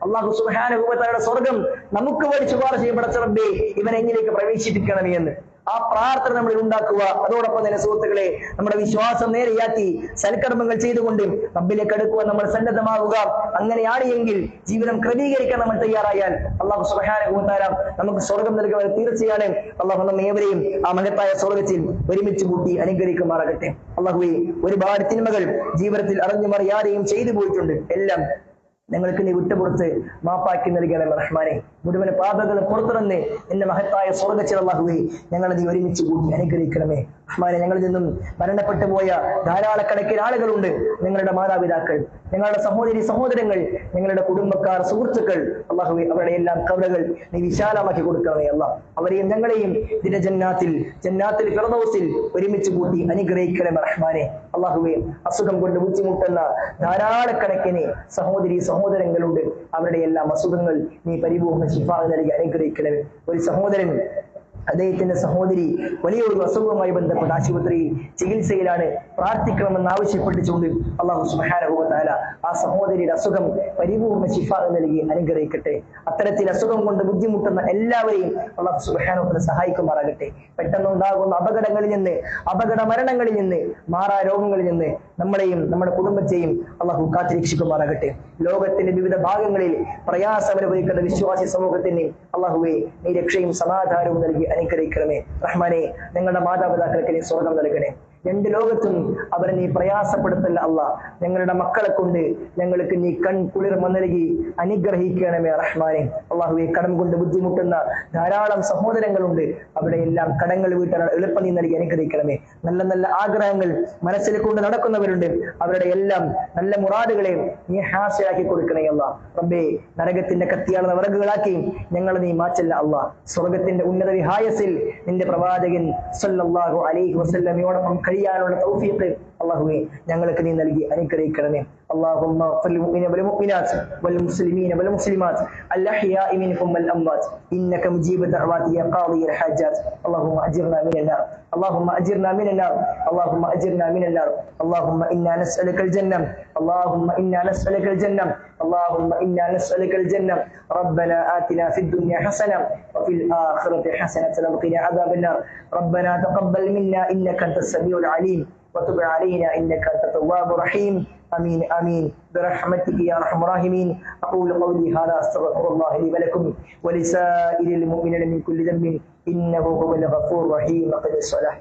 അള്ളാഹു സുബ്ഹാനഹു വ തആല സ്വർഗം നമുക്ക് വേണ്ടി ശുപാർശ ചെയ്യും, പടച്ച റബ്ബേ ഇവനെ എന്നിലേക്ക് പ്രവേശിപ്പിക്കണമേ എന്ന്. ആ പ്രാർത്ഥന നമ്മൾ ഉണ്ടാക്കുക. അതോടൊപ്പം തന്നെ സുഹൃത്തുക്കളെ, നമ്മുടെ വിശ്വാസം നേരെയാക്കി സൽക്കർമ്മങ്ങൾ ചെയ്തുകൊണ്ട് റബ്ബിലേക്ക് അടുക്കുവാൻ നമ്മൾ സന്നദ്ധമാവുക. അങ്ങനെയാണ് എങ്കിൽ ജീവിതം ക്രമീകരിക്കാൻ നമ്മൾ തയ്യാറായാൽ അള്ളാഹു സുബ്ഹാനഹു വ തആല നമുക്ക് സ്വർഗം നൽകുന്നത് തീർച്ചയാണ്. അള്ളാഹു നമ്മെ ഏവരെയും ആ മഹത്തായ സ്വർഗത്തിൽ ഒരുമിച്ച് കൂട്ടി അനുഗ്രഹിക്കുമാറാകട്ടെ. അള്ളാഹുവേ, ഒരുപാട് തിന്മകൾ ജീവിതത്തിൽ അറിഞ്ഞും അറിയാതെയും ചെയ്തു പോയിട്ടുണ്ട്. എല്ലാം ഞങ്ങൾക്ക് നീ വിട്ടുപുറത്ത് മാപ്പാക്കി നൽകണം റഹ്മാനെ. മുഴുവൻ പാപങ്ങളും പുറത്തുറന്ന് എന്റെ മഹത്തായ സ്വർഗ്ഗത്തിൽ അല്ലാഹുവേ ഞങ്ങളെ നീ ഒരുമിച്ച് കൂട്ടി അനുഗ്രഹിക്കണമേ റഹ്മാനെ. ഞങ്ങളിൽ നിന്നും മരണപ്പെട്ടു പോയ ധാരാളക്കണക്കിന് ആളുകളുണ്ട്. ഞങ്ങളുടെ മാതാപിതാക്കൾ, ഞങ്ങളുടെ സഹോദരി സഹോദരങ്ങൾ, ഞങ്ങളുടെ കുടുംബക്കാർ, സുഹൃത്തുക്കൾ, അല്ലാഹുവേ അവരുടെ എല്ലാം കബറുകൾ നീ വിശാലമാക്കി കൊടുക്കണമേ അല്ലാഹ്. അവരെയും ഞങ്ങളെയും ഇതിന്റെ ജന്നാത്തിൽ ഫിർദൗസിൽ ഒരുമിച്ച് കൂട്ടി അനുഗ്രഹിക്കണമേ റഹ്മാനെ. അല്ലാഹുവേ, അസുഖം കൊണ്ട് ബുദ്ധിമുട്ടുന്ന ധാരാളക്കണക്കിന് സഹോദരി സഹോദരങ്ങളുണ്ട്. അവരുടെ എല്ലാം അസുഖങ്ങൾ നീ പരിപൂർണ്ണ ശിഫാ നൽകി അനുഗ്രഹിക്കണമേ. ഒരു സഹോദരൻ, അദ്ദേഹത്തിന്റെ സഹോദരി വലിയൊരു അസുഖവുമായി ബന്ധപ്പെട്ട് ആശുപത്രിയിൽ ചികിത്സയിലാണ്, പ്രാർത്ഥിക്കണമെന്ന് ആവശ്യപ്പെട്ടുകൊണ്ട് അല്ലാഹു സുബ്ഹാനഹു വ തആല ആ സഹോദരിയുടെ അസുഖം പരിപൂർണ്ണ ശിഫാ നൽകി അനുഗ്രഹിക്കട്ടെ. അത്തരത്തിൽ അസുഖം കൊണ്ട് ബുദ്ധിമുട്ടുന്ന എല്ലാവരെയും അല്ലാഹു സുബ്ഹാനഹു വ തആല സഹായിക്കുമാറാകട്ടെ. പെട്ടെന്നുണ്ടാകുന്ന അപകടങ്ങളിൽ നിന്ന്, അപകട മരണങ്ങളിൽ നിന്ന്, മാറാ രോഗങ്ങളിൽ നിന്ന് നമ്മളെയും നമ്മുടെ കുടുംബത്തെയും അല്ലാഹു കാത്തുരക്ഷിക്കുമാറാകട്ടെ. ലോകത്തിന്റെ വിവിധ ഭാഗങ്ങളിൽ പ്രയാസം അനുഭവിക്കുന്ന വിശ്വാസി സമൂഹത്തിന് അല്ലാഹുവേ നീ രക്ഷയും സമാധാനവും നൽകി അനുഗ്രഹിക്കണമേ റഹ്മാനെ. ഞങ്ങളുടെ മാതാപിതാക്കൾക്ക് നീ സ്വർഗം നൽകണേ. രണ്ട് ലോകത്തും അവരെ നീ പ്രയാസപ്പെടുത്തല്ല അല്ലാ. ഞങ്ങളുടെ മക്കളെ കൊണ്ട് ഞങ്ങൾക്ക് നീ കുളിർമ നൽകി അനുഗ്രഹിക്കണമേ റഹ്മാനെ. അല്ലാഹുവേ, കടം കൊണ്ട് ബുദ്ധിമുട്ടുന്ന ധാരാളം സഹോദരങ്ങളുണ്ട്. അവിടെ എല്ലാം കടങ്ങൾ വീട്ടാൻ എളുപ്പം നീ നൽകി അനുഗ്രഹിക്കണമേ. നല്ല നല്ല ആഗ്രഹങ്ങൾ മനസ്സിൽ കൊണ്ട് നടക്കുന്നവരുണ്ട്. അവരുടെ എല്ലാം നല്ല മുറാദുകളെ നീ ഹാസിലാക്കി കൊടുക്കണേ അല്ലാ. റബ്ബേ, നരകത്തിന്റെ കത്തിയാളുന്ന വിറകുകളാക്കി ഞങ്ങളെ നീ മാറ്റല്ല അല്ലാ. സ്വർഗത്തിന്റെ ഉന്നത വിഹായസിൽ നിന്റെ പ്രവാചകൻ സല്ലല്ലാഹു അലൈഹി വസല്ലമയോടൊപ്പം കഴിയാനുള്ള തൗഫീഖ് അല്ലാഹുവേ ഞങ്ങൾക്ക് നീ നൽകി അനുഗ്രഹിക്കണമേ. اللهم اغفر للمؤمنين والمؤمنات والمسلمين والمسلمات الأحياء منهم والأموات إنك مجيب الدعوات يا قاضي الحاجات. اللهم أجرنا من النار، اللهم أجرنا من النار، اللهم أجرنا من النار. اللهم إنا نسألك الجنة، اللهم إنا نسألك الجنة، اللهم إنا نسألك الجنة. ربنا آتنا في الدنيا حسنة وفي الآخرة حسنة وقنا عذاب النار. ربنا تقبل منا إنك أنت السميع العليم وتب علينا إنك أنت التواب الرحيم. آمين آمين برحمتك يا أرحم الراحمين. أقول قولي هذا أستغفر الله لي ولكم ولسائر المؤمنين من كل ذنب إنه هو الغفور الرحيم. وقد الصلاة.